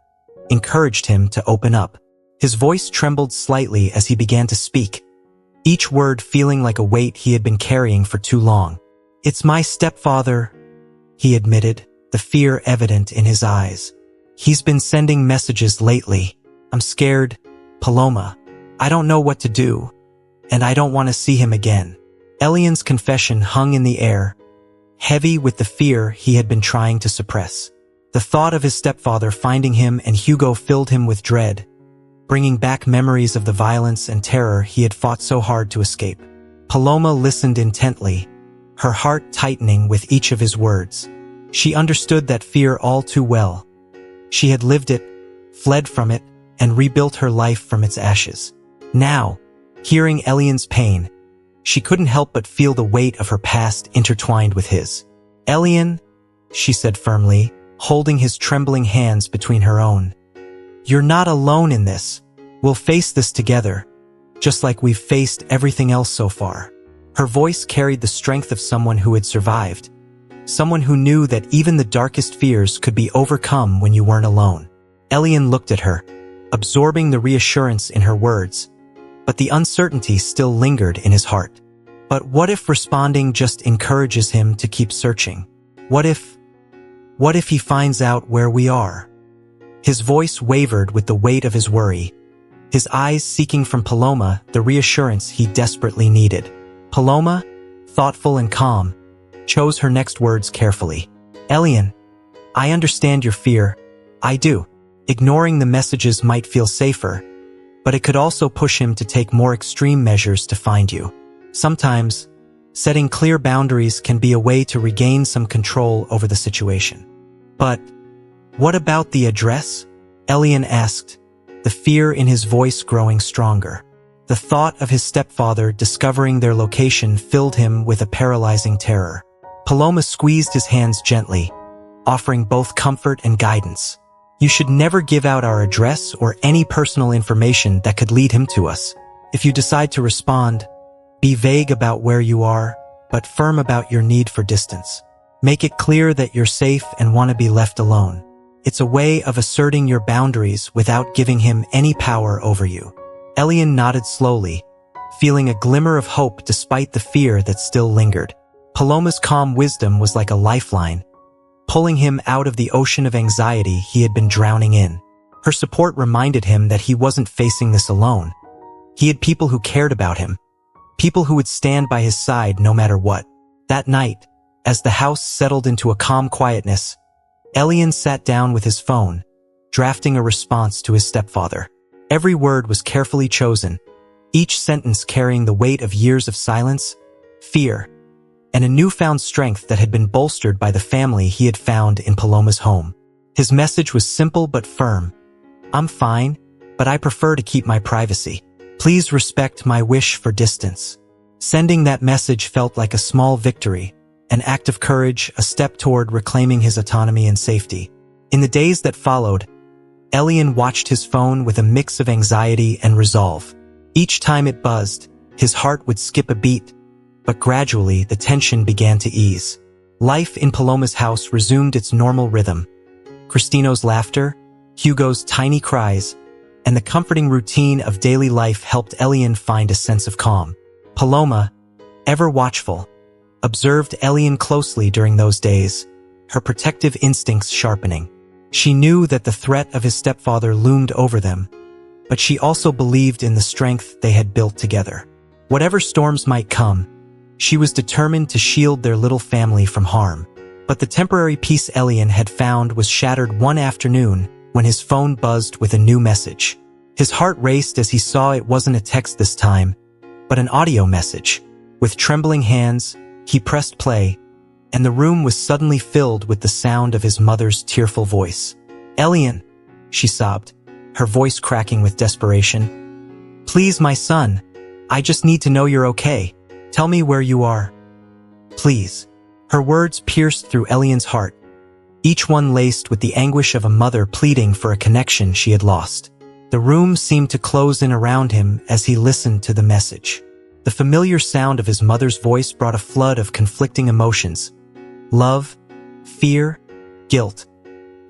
encouraged him to open up. His voice trembled slightly as he began to speak, each word feeling like a weight he had been carrying for too long. "It's my stepfather," he admitted, the fear evident in his eyes. "He's been sending messages lately. I'm scared, Paloma. I don't know what to do, and I don't want to see him again." Elian's confession hung in the air, heavy with the fear he had been trying to suppress. The thought of his stepfather finding him and Hugo filled him with dread, bringing back memories of the violence and terror he had fought so hard to escape. Paloma listened intently, her heart tightening with each of his words. She understood that fear all too well. She had lived it, fled from it, and rebuilt her life from its ashes. Now, hearing Elian's pain, she couldn't help but feel the weight of her past intertwined with his. "Elian," she said firmly, holding his trembling hands between her own. "You're not alone in this. We'll face this together, just like we've faced everything else so far." Her voice carried the strength of someone who had survived, someone who knew that even the darkest fears could be overcome when you weren't alone. Elian looked at her, absorbing the reassurance in her words, but the uncertainty still lingered in his heart. But what if responding just encourages him to keep searching? What if he finds out where we are? His voice wavered with the weight of his worry, his eyes seeking from Paloma the reassurance he desperately needed. Paloma, thoughtful and calm, chose her next words carefully. "Elian, I understand your fear. I do. Ignoring the messages might feel safer, but it could also push him to take more extreme measures to find you. Sometimes, setting clear boundaries can be a way to regain some control over the situation." "But what about the address?" Elian asked, the fear in his voice growing stronger. The thought of his stepfather discovering their location filled him with a paralyzing terror. Paloma squeezed his hands gently, offering both comfort and guidance. "You should never give out our address or any personal information that could lead him to us. If you decide to respond, be vague about where you are, but firm about your need for distance. Make it clear that you're safe and want to be left alone. It's a way of asserting your boundaries without giving him any power over you." Elian nodded slowly, feeling a glimmer of hope despite the fear that still lingered. Paloma's calm wisdom was like a lifeline, pulling him out of the ocean of anxiety he had been drowning in. Her support reminded him that he wasn't facing this alone. He had people who cared about him, people who would stand by his side no matter what. That night, as the house settled into a calm quietness, Elian sat down with his phone, drafting a response to his stepfather. Every word was carefully chosen, each sentence carrying the weight of years of silence, fear, and a newfound strength that had been bolstered by the family he had found in Paloma's home. His message was simple but firm. "I'm fine, but I prefer to keep my privacy. Please respect my wish for distance." Sending that message felt like a small victory, an act of courage, a step toward reclaiming his autonomy and safety. In the days that followed, Elian watched his phone with a mix of anxiety and resolve. Each time it buzzed, his heart would skip a beat, but gradually the tension began to ease. Life in Paloma's house resumed its normal rhythm. Cristino's laughter, Hugo's tiny cries, and the comforting routine of daily life helped Elian find a sense of calm. Paloma, ever watchful, observed Elian closely during those days, her protective instincts sharpening. She knew that the threat of his stepfather loomed over them, but she also believed in the strength they had built together. Whatever storms might come, she was determined to shield their little family from harm. But the temporary peace Elian had found was shattered one afternoon when his phone buzzed with a new message. His heart raced as he saw it wasn't a text this time, but an audio message. With trembling hands, he pressed play, and the room was suddenly filled with the sound of his mother's tearful voice. "Elian," she sobbed, her voice cracking with desperation. "Please, my son, I just need to know you're okay. Tell me where you are. Please." Her words pierced through Elian's heart, each one laced with the anguish of a mother pleading for a connection she had lost. The room seemed to close in around him as he listened to the message. The familiar sound of his mother's voice brought a flood of conflicting emotions: love, fear, guilt,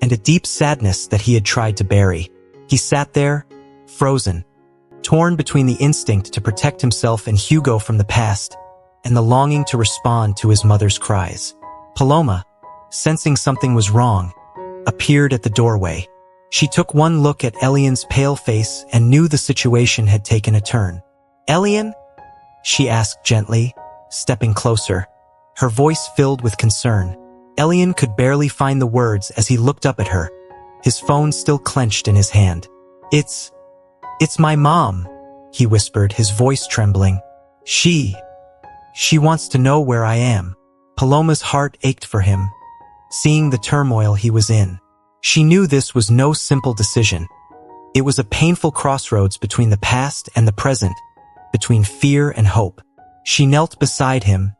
and a deep sadness that he had tried to bury. He sat there, frozen, torn between the instinct to protect himself and Hugo from the past, and the longing to respond to his mother's cries. Paloma, sensing something was wrong, appeared at the doorway. She took one look at Elian's pale face and knew the situation had taken a turn. "Elian?" she asked gently, stepping closer, her voice filled with concern. Elian could barely find the words as he looked up at her, his phone still clenched in his hand. "It's my mom," he whispered, his voice trembling. She wants to know where I am." Paloma's heart ached for him, seeing the turmoil he was in. She knew this was no simple decision. It was a painful crossroads between the past and the present, between fear and hope. She knelt beside him,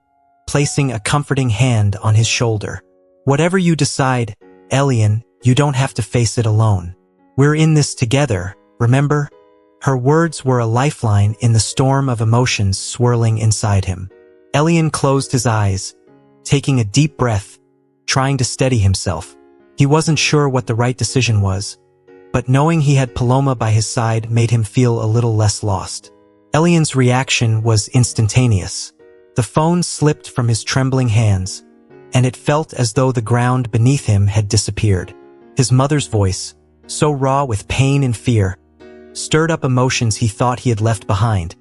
placing a comforting hand on his shoulder. "Whatever you decide, Elian, you don't have to face it alone. We're in this together, remember?" Her words were a lifeline in the storm of emotions swirling inside him. Elian closed his eyes, taking a deep breath, trying to steady himself. He wasn't sure what the right decision was, but knowing he had Paloma by his side made him feel a little less lost. Elian's reaction was instantaneous. The phone slipped from his trembling hands, and it felt as though the ground beneath him had disappeared. His mother's voice, so raw with pain and fear, stirred up emotions he thought he had left behind,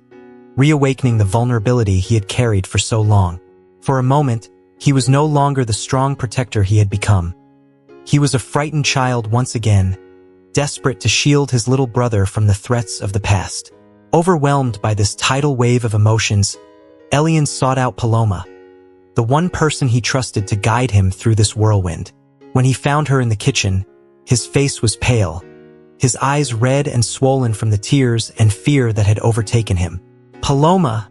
reawakening the vulnerability he had carried for so long. For a moment, he was no longer the strong protector he had become. He was a frightened child once again, desperate to shield his little brother from the threats of the past. Overwhelmed by this tidal wave of emotions, Elian sought out Paloma, the one person he trusted to guide him through this whirlwind. When he found her in the kitchen, his face was pale, his eyes red and swollen from the tears and fear that had overtaken him. "Paloma,"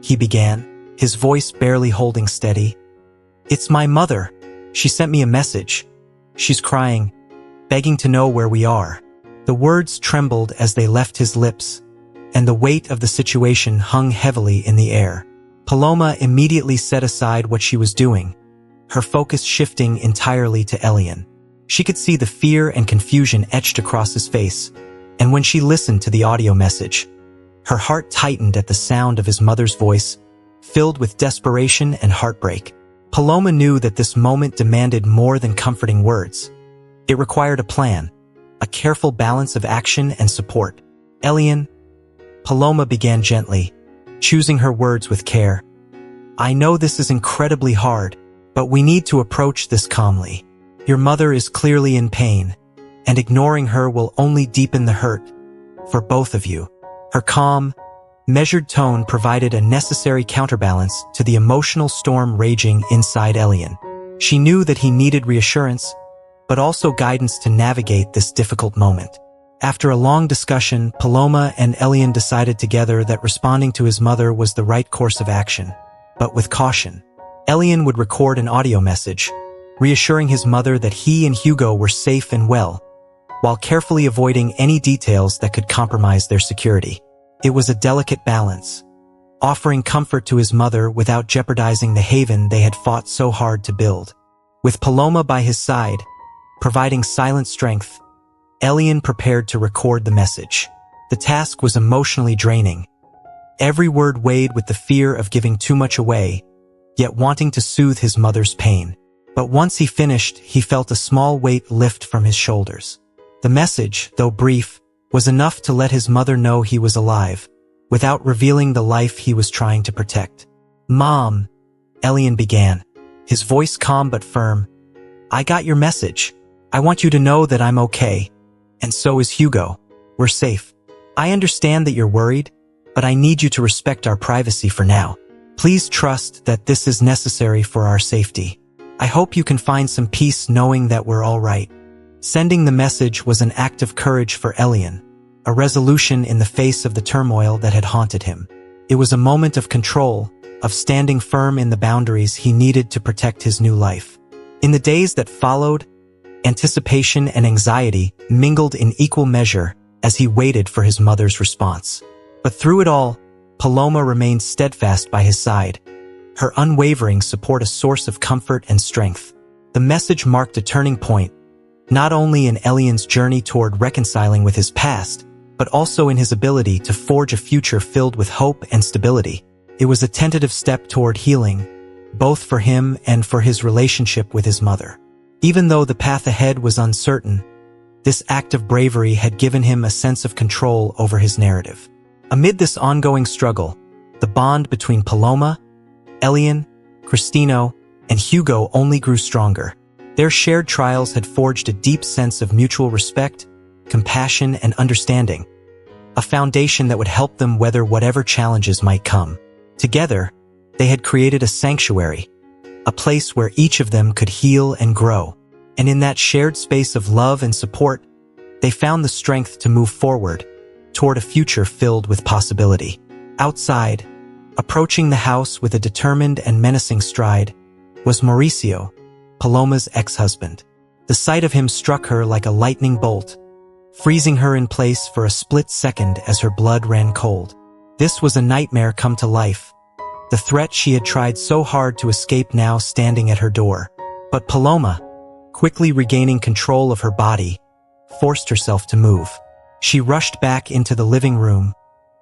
he began, his voice barely holding steady. "It's my mother. She sent me a message. She's crying, begging to know where we are." The words trembled as they left his lips, and the weight of the situation hung heavily in the air. Paloma immediately set aside what she was doing, her focus shifting entirely to Elian. She could see the fear and confusion etched across his face, and when she listened to the audio message, her heart tightened at the sound of his mother's voice, filled with desperation and heartbreak. Paloma knew that this moment demanded more than comforting words. It required a plan, a careful balance of action and support. "Elian," Paloma began gently, choosing her words with care. "I know this is incredibly hard, but we need to approach this calmly. Your mother is clearly in pain, and ignoring her will only deepen the hurt for both of you." Her calm, measured tone provided a necessary counterbalance to the emotional storm raging inside Elian. She knew that he needed reassurance, but also guidance to navigate this difficult moment. After a long discussion, Paloma and Elian decided together that responding to his mother was the right course of action, but with caution. Elian would record an audio message, reassuring his mother that he and Hugo were safe and well, while carefully avoiding any details that could compromise their security. It was a delicate balance, offering comfort to his mother without jeopardizing the haven they had fought so hard to build. With Paloma by his side, providing silent strength, Elian prepared to record the message. The task was emotionally draining. Every word weighed with the fear of giving too much away, yet wanting to soothe his mother's pain. But once he finished, he felt a small weight lift from his shoulders. The message, though brief, was enough to let his mother know he was alive, without revealing the life he was trying to protect. "Mom," Elian began, his voice calm but firm, "I got your message. I want you to know that I'm okay, and so is Hugo. We're safe. I understand that you're worried, but I need you to respect our privacy for now. Please trust that this is necessary for our safety. I hope you can find some peace knowing that we're all right." Sending the message was an act of courage for Elian, a resolution in the face of the turmoil that had haunted him. It was a moment of control, of standing firm in the boundaries he needed to protect his new life. In the days that followed, anticipation and anxiety mingled in equal measure as he waited for his mother's response. But through it all, Paloma remained steadfast by his side, her unwavering support a source of comfort and strength. The message marked a turning point, not only in Elian's journey toward reconciling with his past, but also in his ability to forge a future filled with hope and stability. It was a tentative step toward healing, both for him and for his relationship with his mother. Even though the path ahead was uncertain, this act of bravery had given him a sense of control over his narrative. Amid this ongoing struggle, the bond between Paloma, Elian, Cristino, and Hugo only grew stronger. Their shared trials had forged a deep sense of mutual respect, compassion, and understanding, a foundation that would help them weather whatever challenges might come. Together, they had created a sanctuary, a place where each of them could heal and grow. And in that shared space of love and support, they found the strength to move forward toward a future filled with possibility. Outside, approaching the house with a determined and menacing stride, was Mauricio, Paloma's ex-husband. The sight of him struck her like a lightning bolt, freezing her in place for a split second as her blood ran cold. This was a nightmare come to life, the threat she had tried so hard to escape now standing at her door. But Paloma, quickly regaining control of her body, forced herself to move. She rushed back into the living room,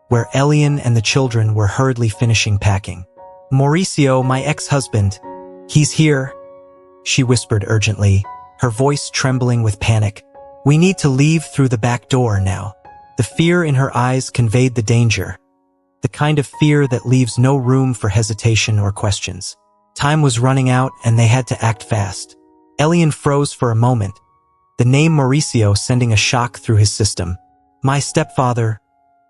where Elian and the children were hurriedly finishing packing. "Mauricio, my ex-husband, he's here," she whispered urgently, her voice trembling with panic. "We need to leave through the back door now." The fear in her eyes conveyed the danger, the kind of fear that leaves no room for hesitation or questions. Time was running out and they had to act fast. Elian froze for a moment, the name Mauricio sending a shock through his system. "My stepfather,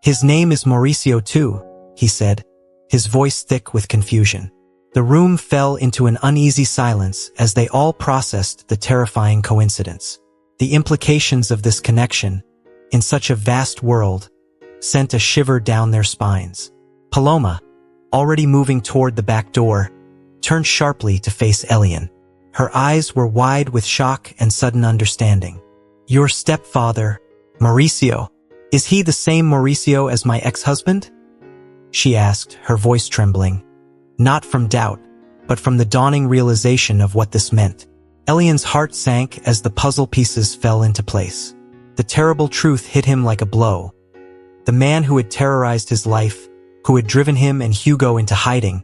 his name is Mauricio too," he said, his voice thick with confusion. The room fell into an uneasy silence as they all processed the terrifying coincidence. The implications of this connection, in such a vast world, sent a shiver down their spines. Paloma, already moving toward the back door, turned sharply to face Elian. Her eyes were wide with shock and sudden understanding. "Your stepfather, Mauricio, is he the same Mauricio as my ex-husband?" she asked, her voice trembling, not from doubt, but from the dawning realization of what this meant. Elian's heart sank as the puzzle pieces fell into place. The terrible truth hit him like a blow. The man who had terrorized his life, who had driven him and Hugo into hiding,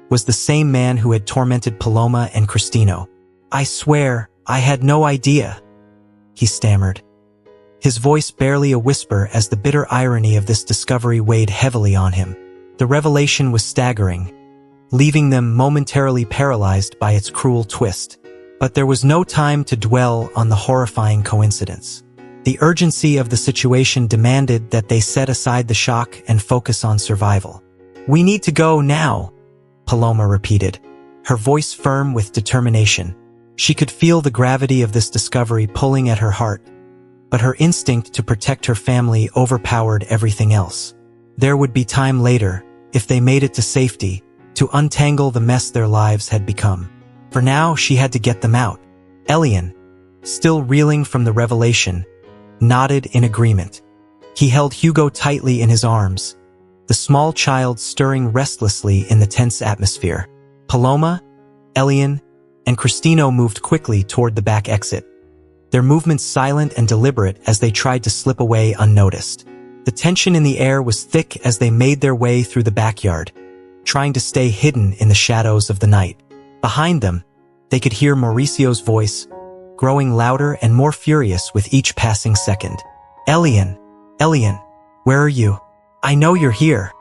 was the same man who had tormented Paloma and Cristino. "I swear, I had no idea," he stammered, his voice barely a whisper as the bitter irony of this discovery weighed heavily on him. The revelation was staggering, leaving them momentarily paralyzed by its cruel twist. But there was no time to dwell on the horrifying coincidence. The urgency of the situation demanded that they set aside the shock and focus on survival. "We need to go now," Paloma repeated, her voice firm with determination. She could feel the gravity of this discovery pulling at her heart, but her instinct to protect her family overpowered everything else. There would be time later, if they made it to safety, to untangle the mess their lives had become. For now, she had to get them out. Elian, still reeling from the revelation, nodded in agreement. He held Hugo tightly in his arms, the small child stirring restlessly in the tense atmosphere. Paloma, Elian, and Cristino moved quickly toward the back exit, their movements silent and deliberate as they tried to slip away unnoticed. The tension in the air was thick as they made their way through the backyard, trying to stay hidden in the shadows of the night. Behind them, they could hear Mauricio's voice, growing louder and more furious with each passing second. "Elian, Elian, where are you? I know you're here."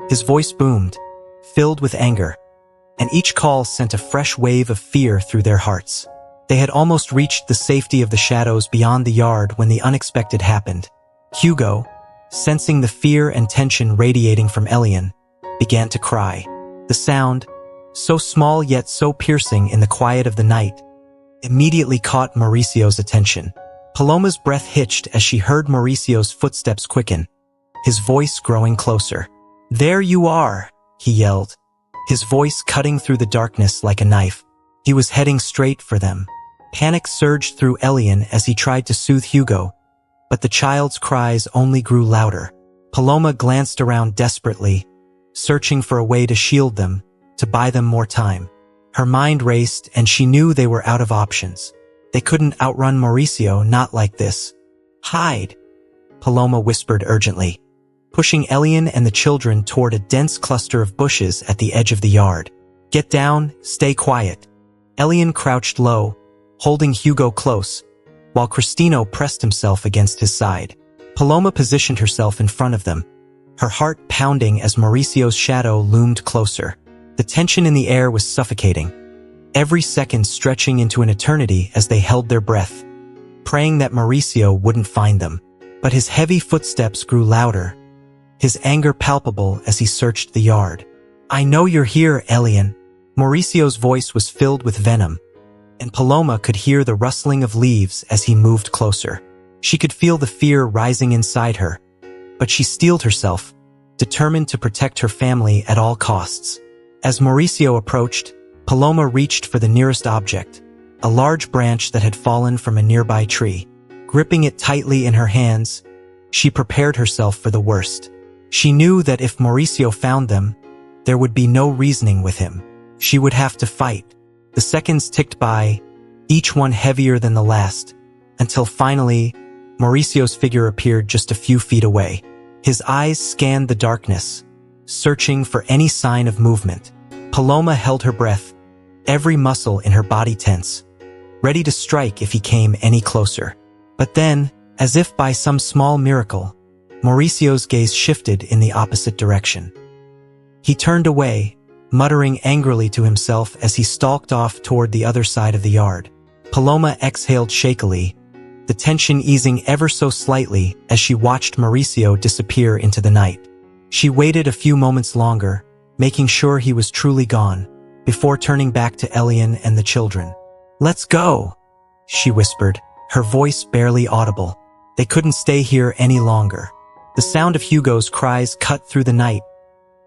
His voice boomed, filled with anger, and each call sent a fresh wave of fear through their hearts. They had almost reached the safety of the shadows beyond the yard when the unexpected happened. Hugo, sensing the fear and tension radiating from Elian, began to cry. The sound, so small yet so piercing in the quiet of the night, immediately caught Mauricio's attention. Paloma's breath hitched as she heard Mauricio's footsteps quicken, his voice growing closer. "There you are," he yelled, his voice cutting through the darkness like a knife. He was heading straight for them. Panic surged through Elian as he tried to soothe Hugo, but the child's cries only grew louder. Paloma glanced around desperately, searching for a way to shield them, to buy them more time. Her mind raced and she knew they were out of options. They couldn't outrun Mauricio, not like this. "Hide," Paloma whispered urgently, pushing Elian and the children toward a dense cluster of bushes at the edge of the yard. "Get down, stay quiet." Elian crouched low, holding Hugo close, while Cristino pressed himself against his side. Paloma positioned herself in front of them, her heart pounding as Mauricio's shadow loomed closer. The tension in the air was suffocating, every second stretching into an eternity as they held their breath, praying that Mauricio wouldn't find them. But his heavy footsteps grew louder, his anger palpable as he searched the yard. "I know you're here, Elian." Mauricio's voice was filled with venom, and Paloma could hear the rustling of leaves as he moved closer. She could feel the fear rising inside her, but she steeled herself, determined to protect her family at all costs. As Mauricio approached, Paloma reached for the nearest object, a large branch that had fallen from a nearby tree. Gripping it tightly in her hands, she prepared herself for the worst. She knew that if Mauricio found them, there would be no reasoning with him. She would have to fight. The seconds ticked by, each one heavier than the last, until finally, Mauricio's figure appeared just a few feet away. His eyes scanned the darkness, searching for any sign of movement. Paloma held her breath, every muscle in her body tense, ready to strike if he came any closer. But then, as if by some small miracle, Mauricio's gaze shifted in the opposite direction. He turned away, muttering angrily to himself as he stalked off toward the other side of the yard. Paloma exhaled shakily, the tension easing ever so slightly as she watched Mauricio disappear into the night. She waited a few moments longer, making sure he was truly gone, before turning back to Elian and the children. "Let's go," she whispered, her voice barely audible. They couldn't stay here any longer. The sound of Hugo's cries cut through the night,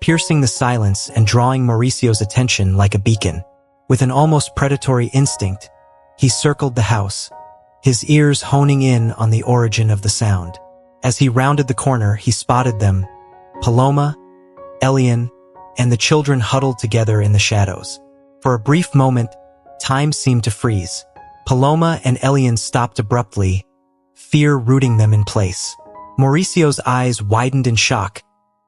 piercing the silence and drawing Mauricio's attention like a beacon. With an almost predatory instinct, he circled the house, his ears honing in on the origin of the sound. As he rounded the corner, he spotted them, Paloma, Elian, and the children huddled together in the shadows. For a brief moment, time seemed to freeze. Paloma and Elian stopped abruptly, fear rooting them in place. Mauricio's eyes widened in shock,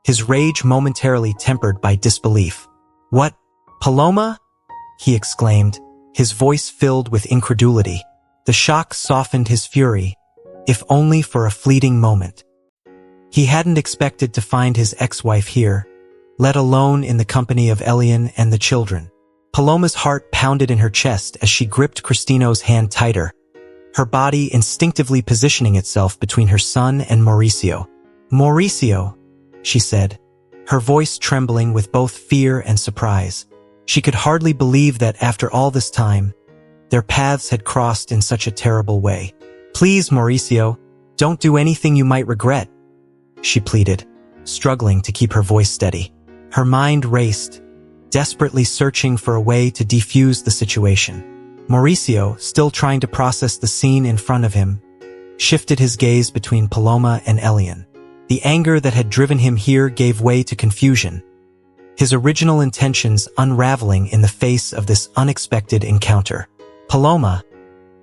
his rage momentarily tempered by disbelief. "What, Paloma?" he exclaimed, his voice filled with incredulity. The shock softened his fury, if only for a fleeting moment. He hadn't expected to find his ex-wife here, let alone in the company of Elian and the children. Paloma's heart pounded in her chest as she gripped Cristino's hand tighter, her body instinctively positioning itself between her son and Mauricio. "Mauricio," she said, her voice trembling with both fear and surprise. She could hardly believe that after all this time, their paths had crossed in such a terrible way. "Please, Mauricio, don't do anything you might regret," she pleaded, struggling to keep her voice steady. Her mind raced, desperately searching for a way to defuse the situation. Mauricio, still trying to process the scene in front of him, shifted his gaze between Paloma and Elian. The anger that had driven him here gave way to confusion, his original intentions unraveling in the face of this unexpected encounter. "Paloma,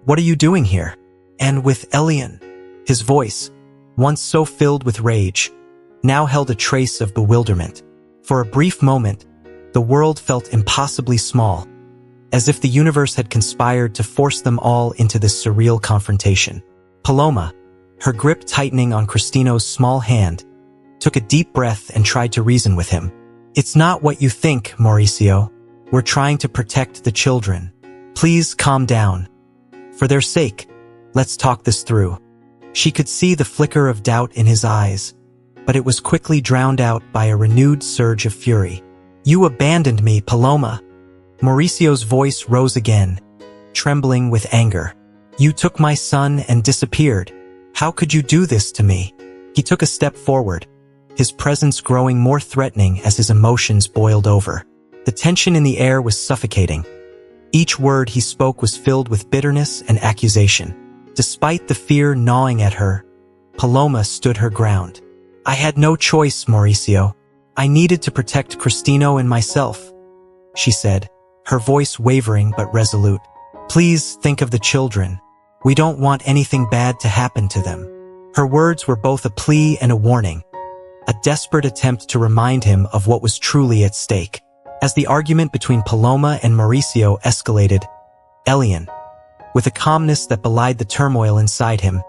what are you doing here? And with Elian?" His voice, once so filled with rage, now held a trace of bewilderment. For a brief moment, the world felt impossibly small, as if the universe had conspired to force them all into this surreal confrontation. Paloma, her grip tightening on Cristino's small hand, took a deep breath and tried to reason with him. "It's not what you think, Mauricio. We're trying to protect the children. Please calm down. For their sake, let's talk this through." She could see the flicker of doubt in his eyes, but it was quickly drowned out by a renewed surge of fury. "You abandoned me, Paloma." Mauricio's voice rose again, trembling with anger. "You took my son and disappeared. How could you do this to me?" He took a step forward, his presence growing more threatening as his emotions boiled over. The tension in the air was suffocating. Each word he spoke was filled with bitterness and accusation. Despite the fear gnawing at her, Paloma stood her ground. "I had no choice, Mauricio. I needed to protect Cristino and myself," she said, her voice wavering but resolute. "Please think of the children. We don't want anything bad to happen to them." Her words were both a plea and a warning, a desperate attempt to remind him of what was truly at stake. As the argument between Paloma and Mauricio escalated, Elian, with a calmness that belied the turmoil inside him,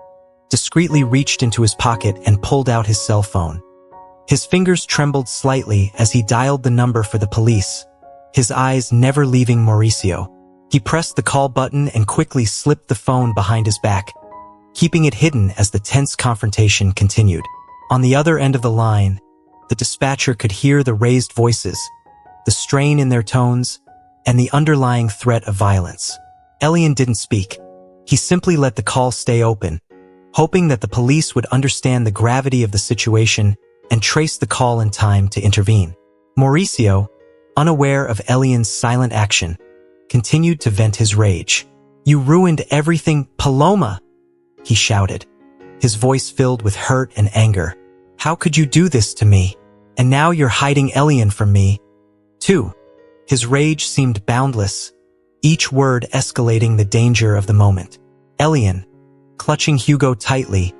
discreetly reached into his pocket and pulled out his cell phone. His fingers trembled slightly as he dialed the number for the police, his eyes never leaving Mauricio. He pressed the call button and quickly slipped the phone behind his back, keeping it hidden as the tense confrontation continued. On the other end of the line, The dispatcher could hear the raised voices, the strain in their tones, and the underlying threat of violence. Elian didn't speak. He simply let the call stay open, hoping that the police would understand the gravity of the situation and trace the call in time to intervene. Mauricio, unaware of Elian's silent action, continued to vent his rage. "You ruined everything, Paloma!" he shouted, his voice filled with hurt and anger. "How could you do this to me? And now you're hiding Elian from me, too." His rage seemed boundless, each word escalating the danger of the moment. Elian, clutching Hugo tightly,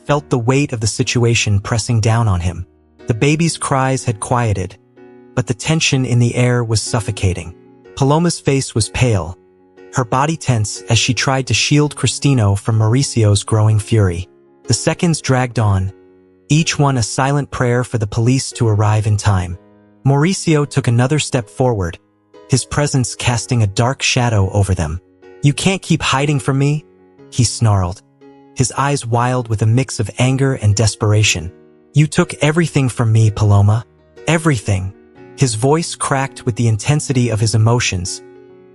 felt the weight of the situation pressing down on him. The baby's cries had quieted, but the tension in the air was suffocating. Paloma's face was pale, her body tense as she tried to shield Cristino from Mauricio's growing fury. The seconds dragged on, each one a silent prayer for the police to arrive in time. Mauricio took another step forward, his presence casting a dark shadow over them. "You can't keep hiding from me," he snarled, his eyes wild with a mix of anger and desperation. "You took everything from me, Paloma. Everything." His voice cracked with the intensity of his emotions,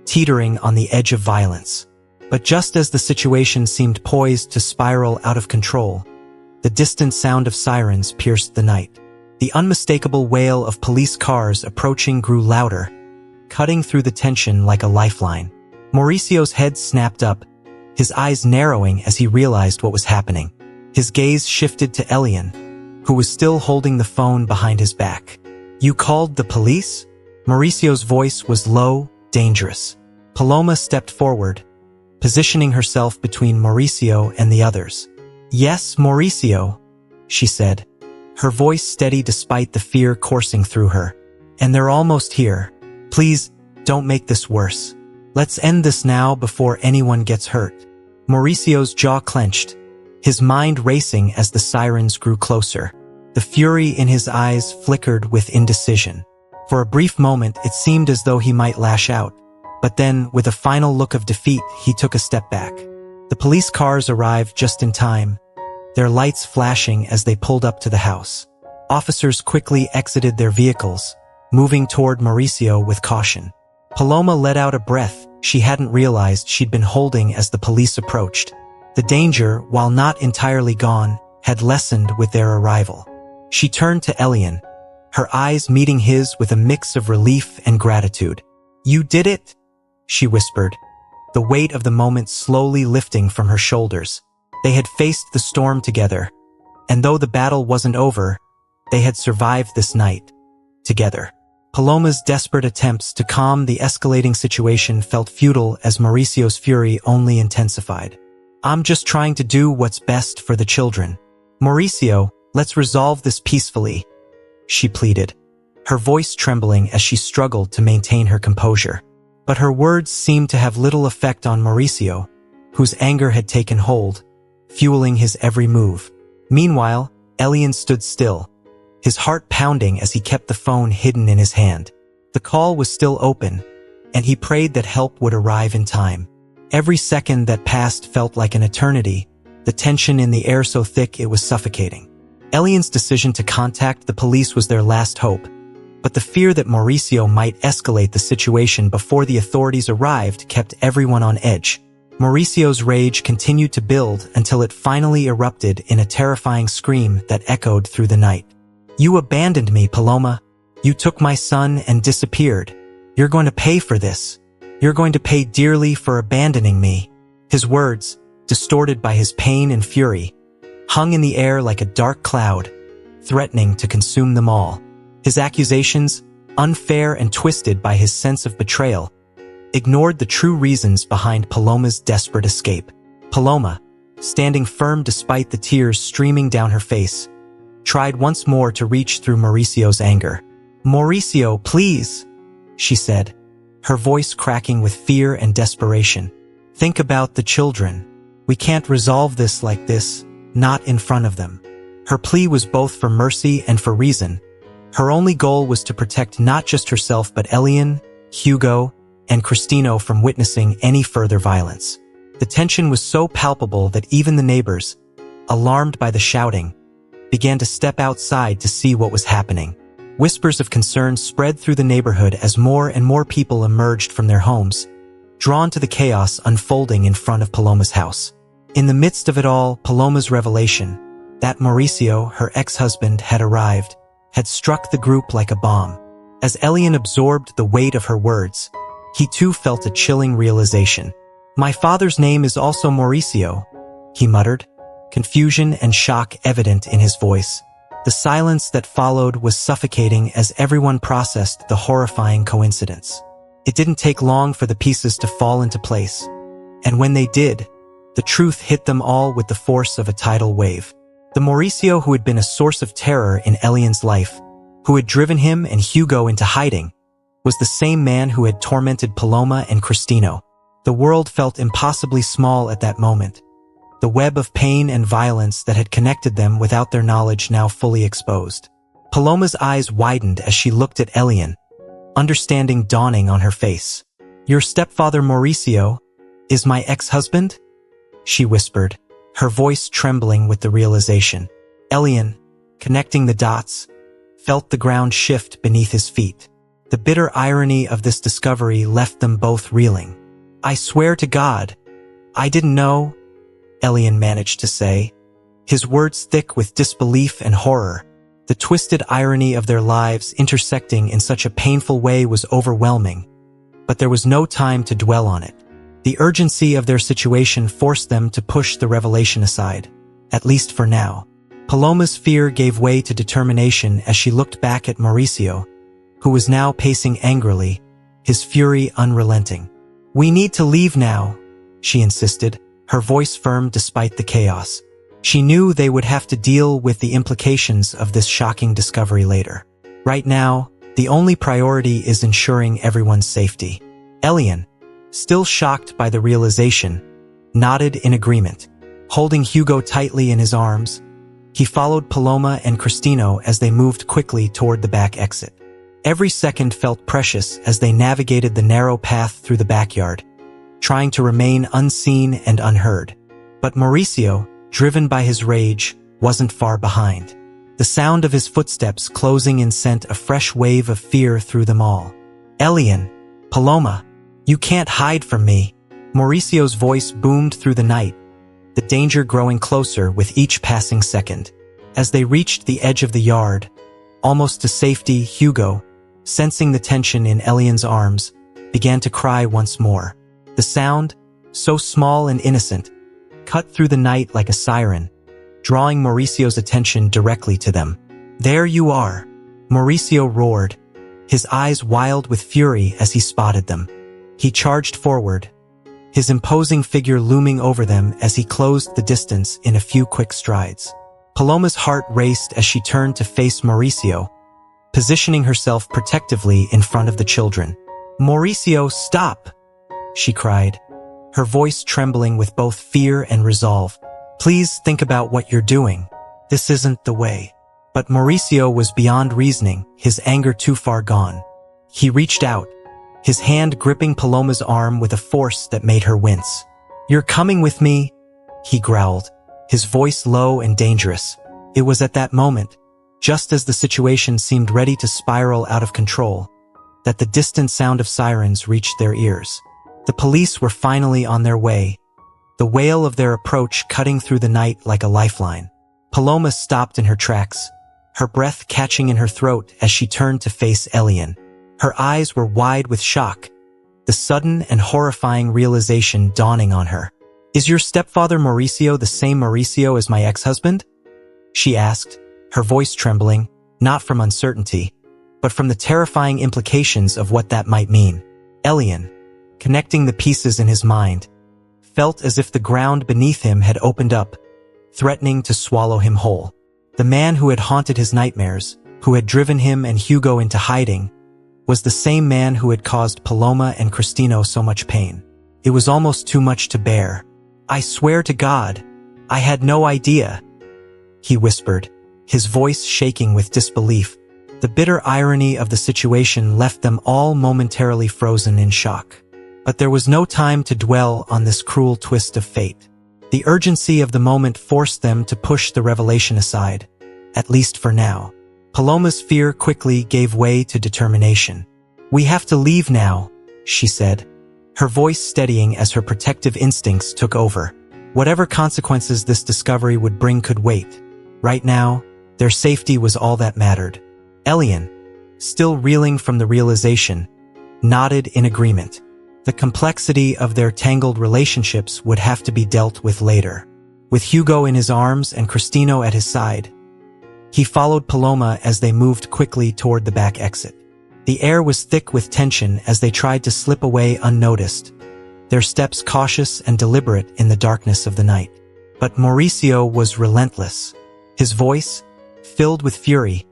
teetering on the edge of violence. But just as the situation seemed poised to spiral out of control, the distant sound of sirens pierced the night. The unmistakable wail of police cars approaching grew louder, cutting through the tension like a lifeline. Mauricio's head snapped up, his eyes narrowing as he realized what was happening. His gaze shifted to Elian, who was still holding the phone behind his back. "You called the police?" Mauricio's voice was low, dangerous. Paloma stepped forward, positioning herself between Mauricio and the others. "Yes, Mauricio," she said, her voice steady despite the fear coursing through her. "And they're almost here. Please, don't make this worse. Let's end this now before anyone gets hurt." Mauricio's jaw clenched, his mind racing as the sirens grew closer. The fury in his eyes flickered with indecision. For a brief moment, it seemed as though he might lash out. But then, with a final look of defeat, he took a step back. The police cars arrived just in time, their lights flashing as they pulled up to the house. Officers quickly exited their vehicles, moving toward Mauricio with caution. Paloma let out a breath she hadn't realized she'd been holding as the police approached. The danger, while not entirely gone, had lessened with their arrival. She turned to Elian, her eyes meeting his with a mix of relief and gratitude. "You did it?" she whispered, the weight of the moment slowly lifting from her shoulders. They had faced the storm together, and though the battle wasn't over, they had survived this night together. Paloma's desperate attempts to calm the escalating situation felt futile as Mauricio's fury only intensified. "I'm just trying to do what's best for the children. Mauricio, let's resolve this peacefully," she pleaded, her voice trembling as she struggled to maintain her composure. But her words seemed to have little effect on Mauricio, whose anger had taken hold, fueling his every move. Meanwhile, Elian stood still, his heart pounding as he kept the phone hidden in his hand. The call was still open, and he prayed that help would arrive in time. Every second that passed felt like an eternity, the tension in the air so thick it was suffocating. Elian's decision to contact the police was their last hope, but the fear that Mauricio might escalate the situation before the authorities arrived kept everyone on edge. Mauricio's rage continued to build until it finally erupted in a terrifying scream that echoed through the night. "You abandoned me, Paloma. You took my son and disappeared. You're going to pay for this. You're going to pay dearly for abandoning me." His words, distorted by his pain and fury, hung in the air like a dark cloud, threatening to consume them all. His accusations, unfair and twisted by his sense of betrayal, ignored the true reasons behind Paloma's desperate escape. Paloma, standing firm despite the tears streaming down her face, tried once more to reach through Mauricio's anger. "Mauricio, please," she said, her voice cracking with fear and desperation. "Think about the children. We can't resolve this like this, not in front of them." Her plea was both for mercy and for reason. Her only goal was to protect not just herself but Elian, Hugo, and Cristino from witnessing any further violence. The tension was so palpable that even the neighbors, alarmed by the shouting, began to step outside to see what was happening. Whispers of concern spread through the neighborhood as more and more people emerged from their homes, drawn to the chaos unfolding in front of Paloma's house. In the midst of it all, Paloma's revelation, that Mauricio, her ex-husband, had arrived, had struck the group like a bomb. As Elian absorbed the weight of her words, he too felt a chilling realization. "My father's name is also Mauricio," he muttered, confusion and shock evident in his voice. The silence that followed was suffocating as everyone processed the horrifying coincidence. It didn't take long for the pieces to fall into place, and when they did, the truth hit them all with the force of a tidal wave. The Mauricio who had been a source of terror in Elian's life, who had driven him and Hugo into hiding, was the same man who had tormented Paloma and Cristino. The world felt impossibly small at that moment. The web of pain and violence that had connected them without their knowledge now fully exposed. Paloma's eyes widened as she looked at Elian, understanding dawning on her face. "Your stepfather Mauricio is my ex-husband?" she whispered, her voice trembling with the realization. Elian, connecting the dots, felt the ground shift beneath his feet. The bitter irony of this discovery left them both reeling. "I swear to God, I didn't know," Elian managed to say, his words thick with disbelief and horror. The twisted irony of their lives intersecting in such a painful way was overwhelming, but there was no time to dwell on it. The urgency of their situation forced them to push the revelation aside, at least for now. Paloma's fear gave way to determination as she looked back at Mauricio, who was now pacing angrily, his fury unrelenting. "We need to leave now," she insisted, her voice firm despite the chaos. She knew they would have to deal with the implications of this shocking discovery later. Right now, the only priority is ensuring everyone's safety. Elian, still shocked by the realization, nodded in agreement. Holding Hugo tightly in his arms, he followed Paloma and Cristino as they moved quickly toward the back exit. Every second felt precious as they navigated the narrow path through the backyard, trying to remain unseen and unheard. But Mauricio, driven by his rage, wasn't far behind. The sound of his footsteps closing in sent a fresh wave of fear through them all. "Elian, Paloma, you can't hide from me." Mauricio's voice boomed through the night, the danger growing closer with each passing second. As they reached the edge of the yard, almost to safety, Hugo, sensing the tension in Elian's arms, began to cry once more. The sound, so small and innocent, cut through the night like a siren, drawing Mauricio's attention directly to them. "There you are," Mauricio roared, his eyes wild with fury as he spotted them. He charged forward, his imposing figure looming over them as he closed the distance in a few quick strides. Paloma's heart raced as she turned to face Mauricio, positioning herself protectively in front of the children. "Mauricio, stop!" she cried, her voice trembling with both fear and resolve. "Please think about what you're doing. This isn't the way." But Mauricio was beyond reasoning, his anger too far gone. He reached out, his hand gripping Paloma's arm with a force that made her wince. "You're coming with me," he growled, his voice low and dangerous. It was at that moment, just as the situation seemed ready to spiral out of control, that the distant sound of sirens reached their ears. The police were finally on their way, the wail of their approach cutting through the night like a lifeline. Paloma stopped in her tracks, her breath catching in her throat as she turned to face Elian. Her eyes were wide with shock, the sudden and horrifying realization dawning on her. "Is your stepfather Mauricio the same Mauricio as my ex-husband?" she asked, her voice trembling, not from uncertainty, but from the terrifying implications of what that might mean. Elian, connecting the pieces in his mind, felt as if the ground beneath him had opened up, threatening to swallow him whole. The man who had haunted his nightmares, who had driven him and Hugo into hiding, was the same man who had caused Paloma and Cristino so much pain. It was almost too much to bear. "I swear to God, I had no idea," he whispered, his voice shaking with disbelief. The bitter irony of the situation left them all momentarily frozen in shock. But there was no time to dwell on this cruel twist of fate. The urgency of the moment forced them to push the revelation aside, at least for now. Paloma's fear quickly gave way to determination. "We have to leave now," she said, her voice steadying as her protective instincts took over. Whatever consequences this discovery would bring could wait. Right now, their safety was all that mattered. Elian, still reeling from the realization, nodded in agreement. The complexity of their tangled relationships would have to be dealt with later. With Hugo in his arms and Cristino at his side, he followed Paloma as they moved quickly toward the back exit. The air was thick with tension as they tried to slip away unnoticed, their steps cautious and deliberate in the darkness of the night. But Mauricio was relentless. His voice, filled with fury,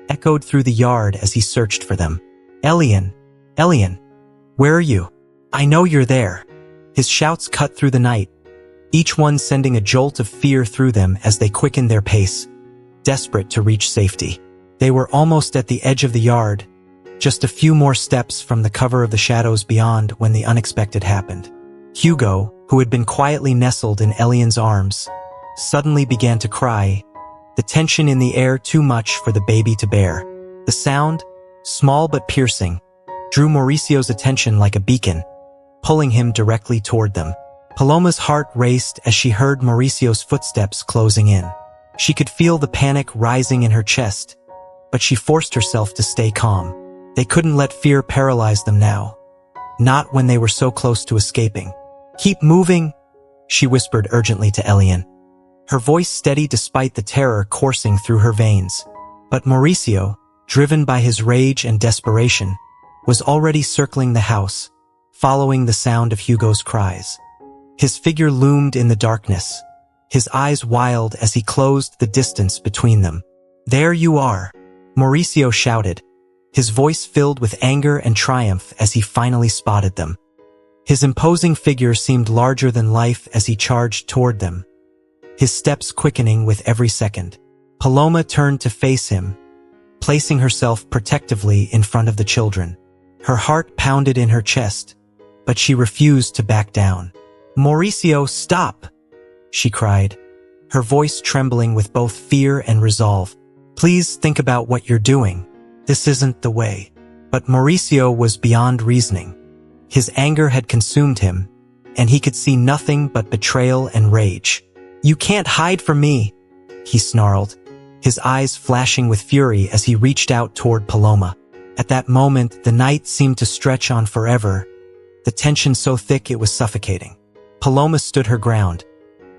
echoed through the yard as he searched for them. "Elian, Elian, where are you? I know you're there." His shouts cut through the night, each one sending a jolt of fear through them as they quickened their pace, desperate to reach safety. They were almost at the edge of the yard, just a few more steps from the cover of the shadows beyond when the unexpected happened. Hugo, who had been quietly nestled in Elian's arms, suddenly began to cry, the tension in the air too much for the baby to bear. The sound, small but piercing, drew Mauricio's attention like a beacon, pulling him directly toward them. Paloma's heart raced as she heard Mauricio's footsteps closing in. She could feel the panic rising in her chest, but she forced herself to stay calm. They couldn't let fear paralyze them now, not when they were so close to escaping. "Keep moving," she whispered urgently to Elian, her voice steady despite the terror coursing through her veins. But Mauricio, driven by his rage and desperation, was already circling the house, following the sound of Hugo's cries. His figure loomed in the darkness, his eyes wild as he closed the distance between them. "There you are," Mauricio shouted, his voice filled with anger and triumph as he finally spotted them. His imposing figure seemed larger than life as he charged toward them, his steps quickening with every second. Paloma turned to face him, placing herself protectively in front of the children. Her heart pounded in her chest, but she refused to back down. "Mauricio, stop!" she cried, her voice trembling with both fear and resolve. "Please think about what you're doing. This isn't the way." But Mauricio was beyond reasoning. His anger had consumed him, and he could see nothing but betrayal and rage. "You can't hide from me," he snarled, his eyes flashing with fury as he reached out toward Paloma. At that moment, the night seemed to stretch on forever, the tension so thick it was suffocating. Paloma stood her ground,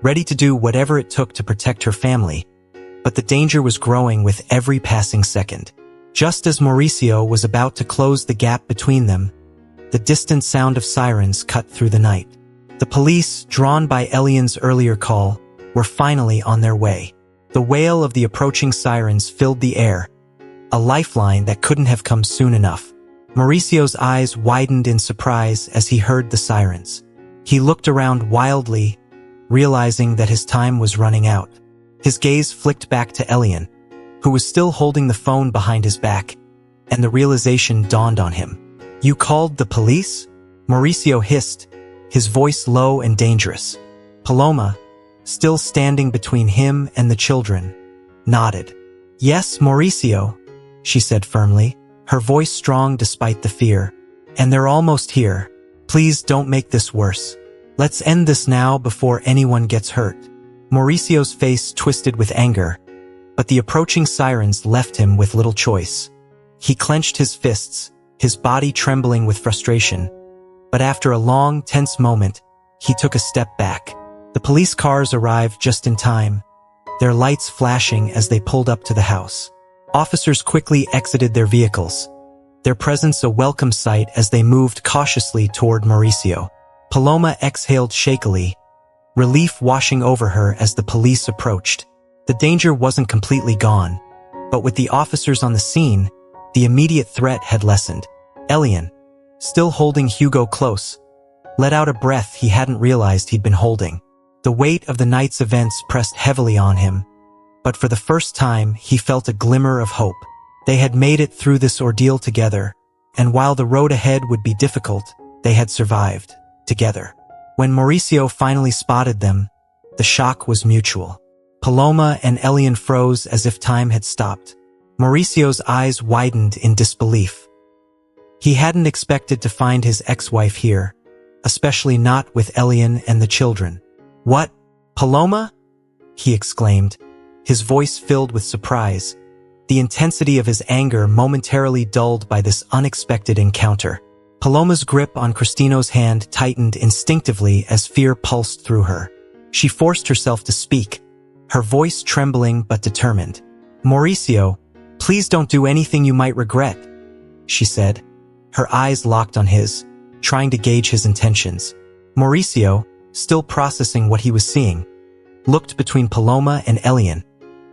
ready to do whatever it took to protect her family, but the danger was growing with every passing second. Just as Mauricio was about to close the gap between them, the distant sound of sirens cut through the night. The police, drawn by Elian's earlier call, were finally on their way. The wail of the approaching sirens filled the air, a lifeline that couldn't have come soon enough. Mauricio's eyes widened in surprise as he heard the sirens. He looked around wildly, realizing that his time was running out. His gaze flicked back to Elian, who was still holding the phone behind his back, and the realization dawned on him. "You called the police?" Mauricio hissed, his voice low and dangerous. Paloma, still standing between him and the children, nodded. "Yes, Mauricio," she said firmly, her voice strong despite the fear. "And they're almost here. Please don't make this worse. Let's end this now before anyone gets hurt." Mauricio's face twisted with anger, but the approaching sirens left him with little choice. He clenched his fists, his body trembling with frustration, but after a long, tense moment, he took a step back. The police cars arrived just in time, their lights flashing as they pulled up to the house. Officers quickly exited their vehicles, their presence a welcome sight as they moved cautiously toward Mauricio. Paloma exhaled shakily, relief washing over her as the police approached. The danger wasn't completely gone, but with the officers on the scene, the immediate threat had lessened. Elian, still holding Hugo close, let out a breath he hadn't realized he'd been holding. The weight of the night's events pressed heavily on him, but for the first time he felt a glimmer of hope. They had made it through this ordeal together, and while the road ahead would be difficult, they had survived, together. When Mauricio finally spotted them, the shock was mutual. Paloma and Elian froze as if time had stopped. Mauricio's eyes widened in disbelief. He hadn't expected to find his ex-wife here, especially not with Elian and the children. "What? Paloma?" he exclaimed, his voice filled with surprise, the intensity of his anger momentarily dulled by this unexpected encounter. Paloma's grip on Cristino's hand tightened instinctively as fear pulsed through her. She forced herself to speak, her voice trembling but determined. "Mauricio, please don't do anything you might regret," she said, her eyes locked on his, trying to gauge his intentions. Mauricio, still processing what he was seeing, looked between Paloma and Elian,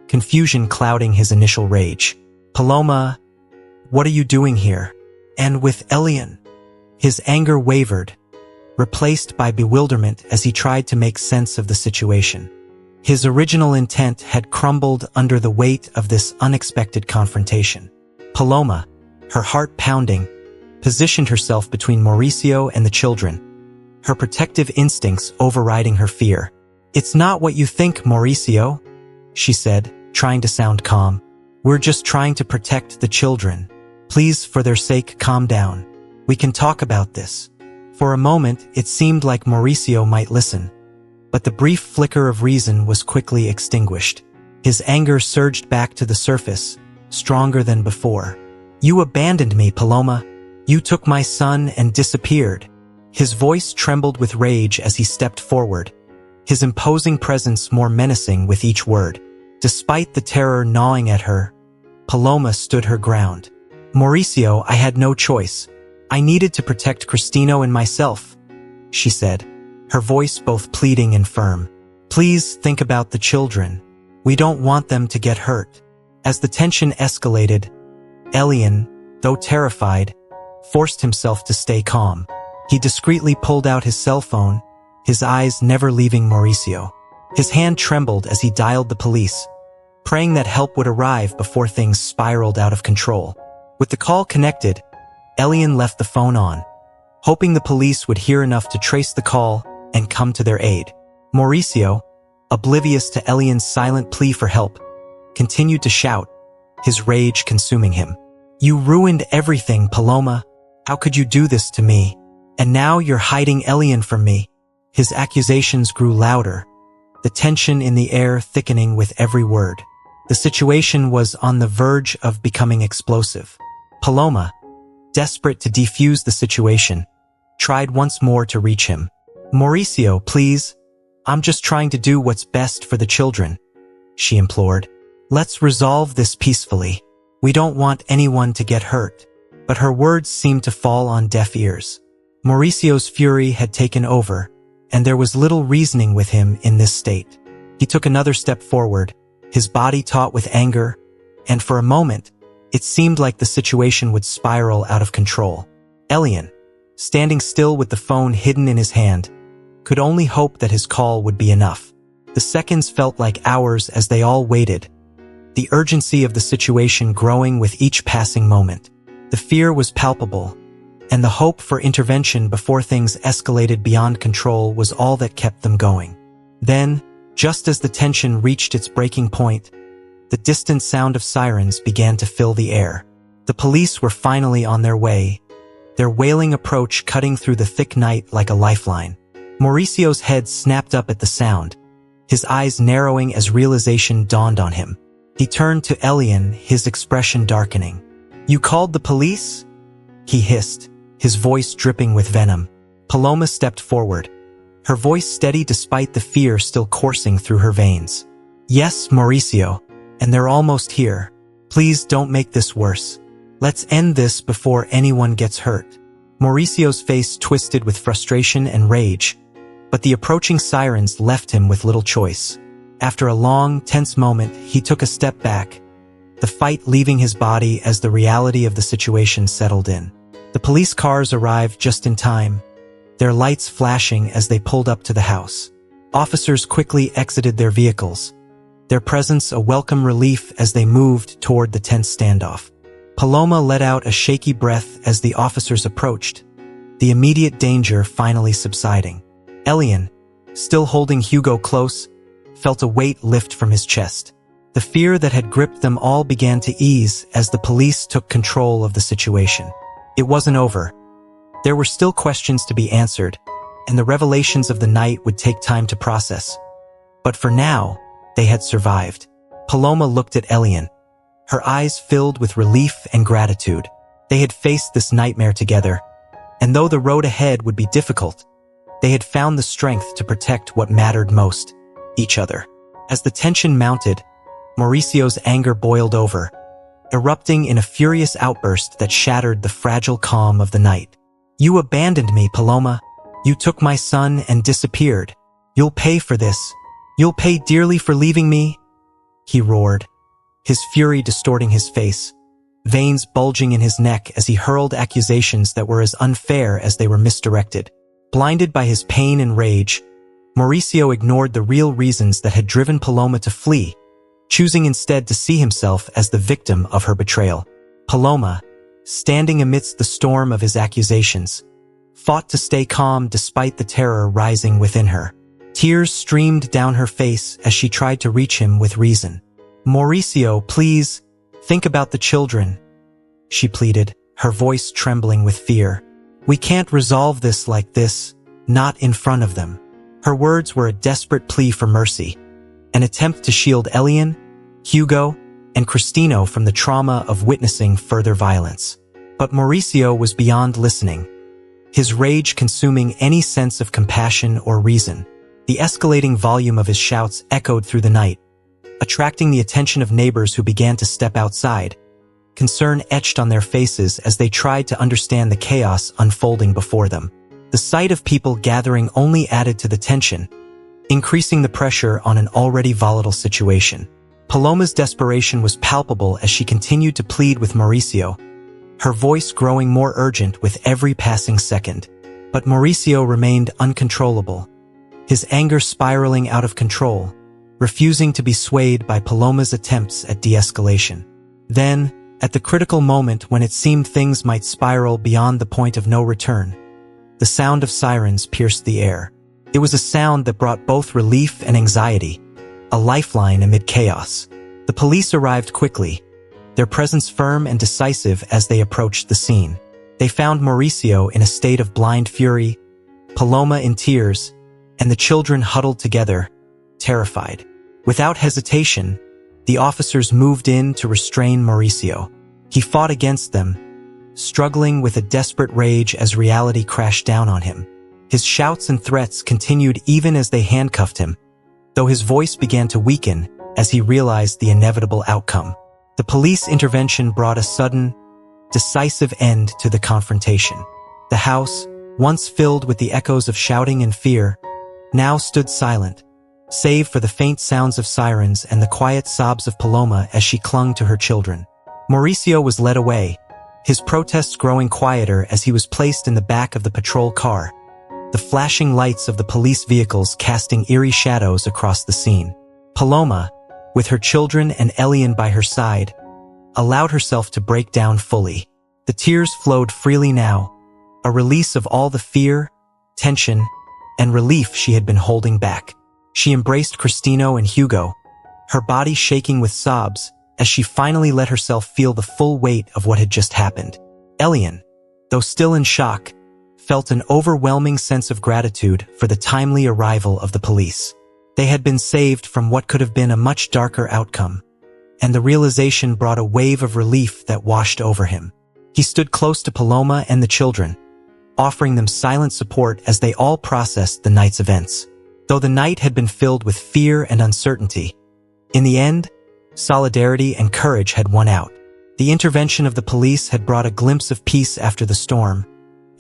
confusion clouding his initial rage. "Paloma, what are you doing here? And with Elian?" His anger wavered, replaced by bewilderment as he tried to make sense of the situation. His original intent had crumbled under the weight of this unexpected confrontation. Paloma, her heart pounding, positioned herself between Mauricio and the children, her protective instincts overriding her fear. "It's not what you think, Mauricio," she said, trying to sound calm. "We're just trying to protect the children. Please, for their sake, calm down. We can talk about this." For a moment, it seemed like Mauricio might listen, but the brief flicker of reason was quickly extinguished. His anger surged back to the surface, stronger than before. "You abandoned me, Paloma. You took my son and disappeared." His voice trembled with rage as he stepped forward, his imposing presence more menacing with each word. Despite the terror gnawing at her, Paloma stood her ground. "Mauricio, I had no choice. I needed to protect Cristino and myself," she said, her voice both pleading and firm. "Please think about the children. We don't want them to get hurt." As the tension escalated, Elian, though terrified, forced himself to stay calm. He discreetly pulled out his cell phone, his eyes never leaving Mauricio. His hand trembled as he dialed the police, praying that help would arrive before things spiraled out of control. With the call connected, Elian left the phone on, hoping the police would hear enough to trace the call and come to their aid. Mauricio, oblivious to Elian's silent plea for help, continued to shout, his rage consuming him. "You ruined everything, Paloma. How could you do this to me? And now you're hiding Elian from me." His accusations grew louder, the tension in the air thickening with every word. The situation was on the verge of becoming explosive. Paloma, desperate to defuse the situation, tried once more to reach him. "Mauricio, please. I'm just trying to do what's best for the children," she implored. "Let's resolve this peacefully. We don't want anyone to get hurt." But her words seemed to fall on deaf ears. Mauricio's fury had taken over, and there was little reasoning with him in this state. He took another step forward, his body taut with anger, and for a moment, it seemed like the situation would spiral out of control. Elian, standing still with the phone hidden in his hand, could only hope that his call would be enough. The seconds felt like hours as they all waited, the urgency of the situation growing with each passing moment. The fear was palpable, and the hope for intervention before things escalated beyond control was all that kept them going. Then, just as the tension reached its breaking point, the distant sound of sirens began to fill the air. The police were finally on their way, their wailing approach cutting through the thick night like a lifeline. Mauricio's head snapped up at the sound, his eyes narrowing as realization dawned on him. He turned to Elian, his expression darkening. "You called the police?" he hissed, his voice dripping with venom. Paloma stepped forward, her voice steady despite the fear still coursing through her veins. "Yes, Mauricio, and they're almost here. Please don't make this worse. Let's end this before anyone gets hurt." Mauricio's face twisted with frustration and rage, but the approaching sirens left him with little choice. After a long, tense moment, he took a step back, the fight leaving his body as the reality of the situation settled in. The police cars arrived just in time, their lights flashing as they pulled up to the house. Officers quickly exited their vehicles, their presence a welcome relief as they moved toward the tense standoff. Paloma let out a shaky breath as the officers approached, the immediate danger finally subsiding. Elian, still holding Hugo close, felt a weight lift from his chest. The fear that had gripped them all began to ease as the police took control of the situation. It wasn't over. There were still questions to be answered, and the revelations of the night would take time to process. But for now, they had survived. Paloma looked at Elian, her eyes filled with relief and gratitude. They had faced this nightmare together, and though the road ahead would be difficult, they had found the strength to protect what mattered most, each other. As the tension mounted, Mauricio's anger boiled over, erupting in a furious outburst that shattered the fragile calm of the night. "You abandoned me, Paloma. You took my son and disappeared. You'll pay for this. You'll pay dearly for leaving me," he roared, his fury distorting his face, veins bulging in his neck as he hurled accusations that were as unfair as they were misdirected. Blinded by his pain and rage, Mauricio ignored the real reasons that had driven Paloma to flee, choosing instead to see himself as the victim of her betrayal. Paloma, standing amidst the storm of his accusations, fought to stay calm despite the terror rising within her. Tears streamed down her face as she tried to reach him with reason. "Mauricio, please, think about the children," she pleaded, her voice trembling with fear. "We can't resolve this like this, not in front of them." Her words were a desperate plea for mercy, an attempt to shield Elian, Hugo, and Cristino from the trauma of witnessing further violence. But Mauricio was beyond listening, his rage consuming any sense of compassion or reason. The escalating volume of his shouts echoed through the night, attracting the attention of neighbors who began to step outside, concern etched on their faces as they tried to understand the chaos unfolding before them. The sight of people gathering only added to the tension, increasing the pressure on an already volatile situation. Paloma's desperation was palpable as she continued to plead with Mauricio, her voice growing more urgent with every passing second. But Mauricio remained uncontrollable, his anger spiraling out of control, refusing to be swayed by Paloma's attempts at de-escalation. Then, at the critical moment when it seemed things might spiral beyond the point of no return, the sound of sirens pierced the air. It was a sound that brought both relief and anxiety, a lifeline amid chaos. The police arrived quickly, their presence firm and decisive as they approached the scene. They found Mauricio in a state of blind fury, Paloma in tears, and the children huddled together, terrified. Without hesitation, the officers moved in to restrain Mauricio. He fought against them, struggling with a desperate rage as reality crashed down on him. His shouts and threats continued even as they handcuffed him, though his voice began to weaken as he realized the inevitable outcome. The police intervention brought a sudden, decisive end to the confrontation. The house, once filled with the echoes of shouting and fear, now stood silent, save for the faint sounds of sirens and the quiet sobs of Paloma as she clung to her children. Mauricio was led away, his protests growing quieter as he was placed in the back of the patrol car, the flashing lights of the police vehicles casting eerie shadows across the scene. Paloma, with her children and Elian by her side, allowed herself to break down fully. The tears flowed freely now, a release of all the fear, tension, and relief she had been holding back. She embraced Cristino and Hugo, her body shaking with sobs as she finally let herself feel the full weight of what had just happened. Elian, though still in shock, felt an overwhelming sense of gratitude for the timely arrival of the police. They had been saved from what could have been a much darker outcome, and the realization brought a wave of relief that washed over him. He stood close to Paloma and the children, offering them silent support as they all processed the night's events. Though the night had been filled with fear and uncertainty, in the end, solidarity and courage had won out. The intervention of the police had brought a glimpse of peace after the storm,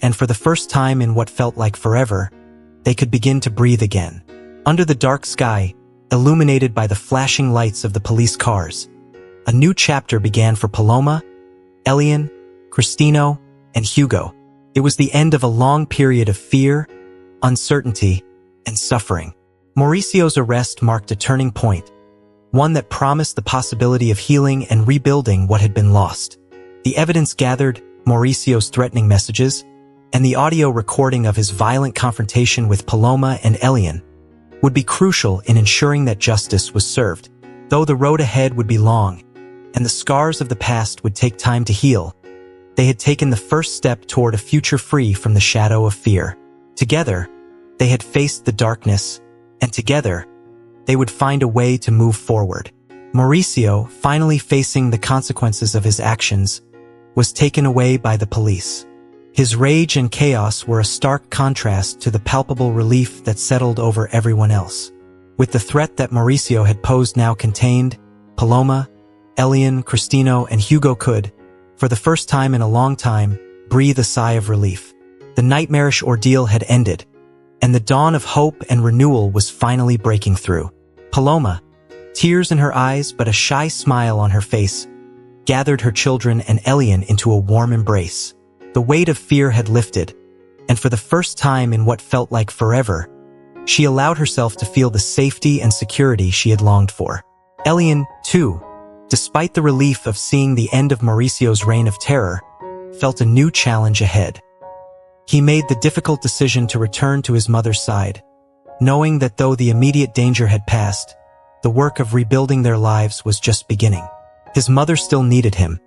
and for the first time in what felt like forever, they could begin to breathe again. Under the dark sky, illuminated by the flashing lights of the police cars, a new chapter began for Paloma, Elian, Cristino, and Hugo. It was the end of a long period of fear, uncertainty, and suffering. Mauricio's arrest marked a turning point, one that promised the possibility of healing and rebuilding what had been lost. The evidence gathered, Mauricio's threatening messages, and the audio recording of his violent confrontation with Paloma and Elian, would be crucial in ensuring that justice was served. Though the road ahead would be long, and the scars of the past would take time to heal, they had taken the first step toward a future free from the shadow of fear. Together, they had faced the darkness, and together, they would find a way to move forward. Mauricio, finally facing the consequences of his actions, was taken away by the police. His rage and chaos were a stark contrast to the palpable relief that settled over everyone else. With the threat that Mauricio had posed now contained, Paloma, Elian, Cristino, and Hugo could, for the first time in a long time, breathe a sigh of relief. The nightmarish ordeal had ended, and the dawn of hope and renewal was finally breaking through. Paloma, tears in her eyes but a shy smile on her face, gathered her children and Elian into a warm embrace. The weight of fear had lifted, and for the first time in what felt like forever, she allowed herself to feel the safety and security she had longed for. Elian, too, despite the relief of seeing the end of Mauricio's reign of terror, felt a new challenge ahead. He made the difficult decision to return to his mother's side, knowing that though the immediate danger had passed, the work of rebuilding their lives was just beginning. His mother still needed him,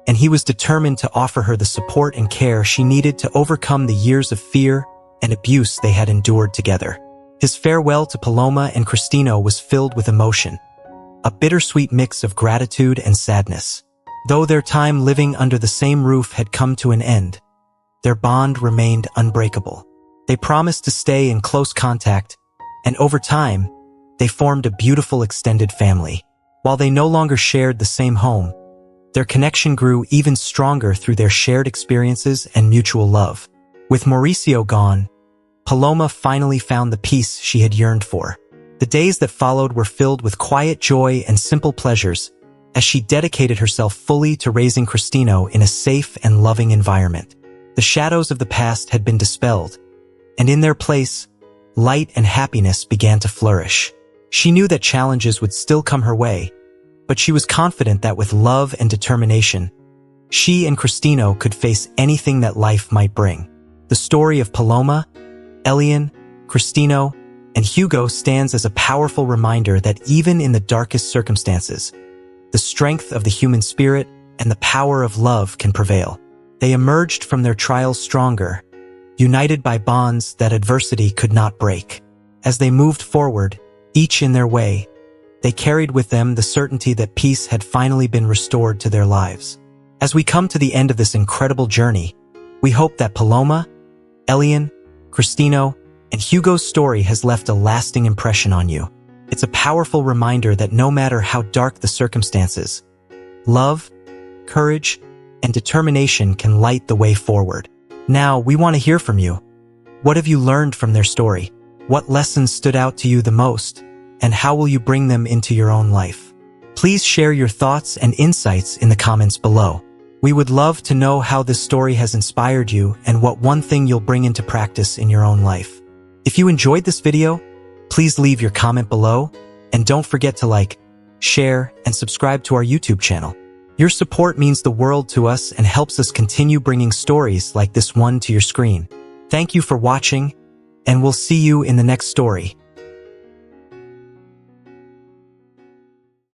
and he was determined to offer her the support and care she needed to overcome the years of fear and abuse they had endured together. His farewell to Paloma and Cristino was filled with emotion, a bittersweet mix of gratitude and sadness. Though their time living under the same roof had come to an end, their bond remained unbreakable. They promised to stay in close contact, and over time, they formed a beautiful extended family. While they no longer shared the same home, their connection grew even stronger through their shared experiences and mutual love. With Mauricio gone, Paloma finally found the peace she had yearned for. The days that followed were filled with quiet joy and simple pleasures, as she dedicated herself fully to raising Cristino in a safe and loving environment. The shadows of the past had been dispelled, and in their place, light and happiness began to flourish. She knew that challenges would still come her way, but she was confident that with love and determination, she and Cristino could face anything that life might bring. The story of Paloma, Elian, Cristino, and Hugo stands as a powerful reminder that even in the darkest circumstances, the strength of the human spirit and the power of love can prevail. They emerged from their trials stronger, united by bonds that adversity could not break. As they moved forward, each in their way, they carried with them the certainty that peace had finally been restored to their lives. As we come to the end of this incredible journey, we hope that Paloma, Elian, Cristino, and Hugo's story has left a lasting impression on you. It's a powerful reminder that no matter how dark the circumstances, love, courage, and determination can light the way forward. Now, we want to hear from you. What have you learned from their story? What lessons stood out to you the most? And how will you bring them into your own life? Please share your thoughts and insights in the comments below. We would love to know how this story has inspired you and what one thing you'll bring into practice in your own life. If you enjoyed this video, please leave your comment below, and don't forget to like, share, and subscribe to our YouTube channel. Your support means the world to us and helps us continue bringing stories like this one to your screen. Thank you for watching, and we'll see you in the next story.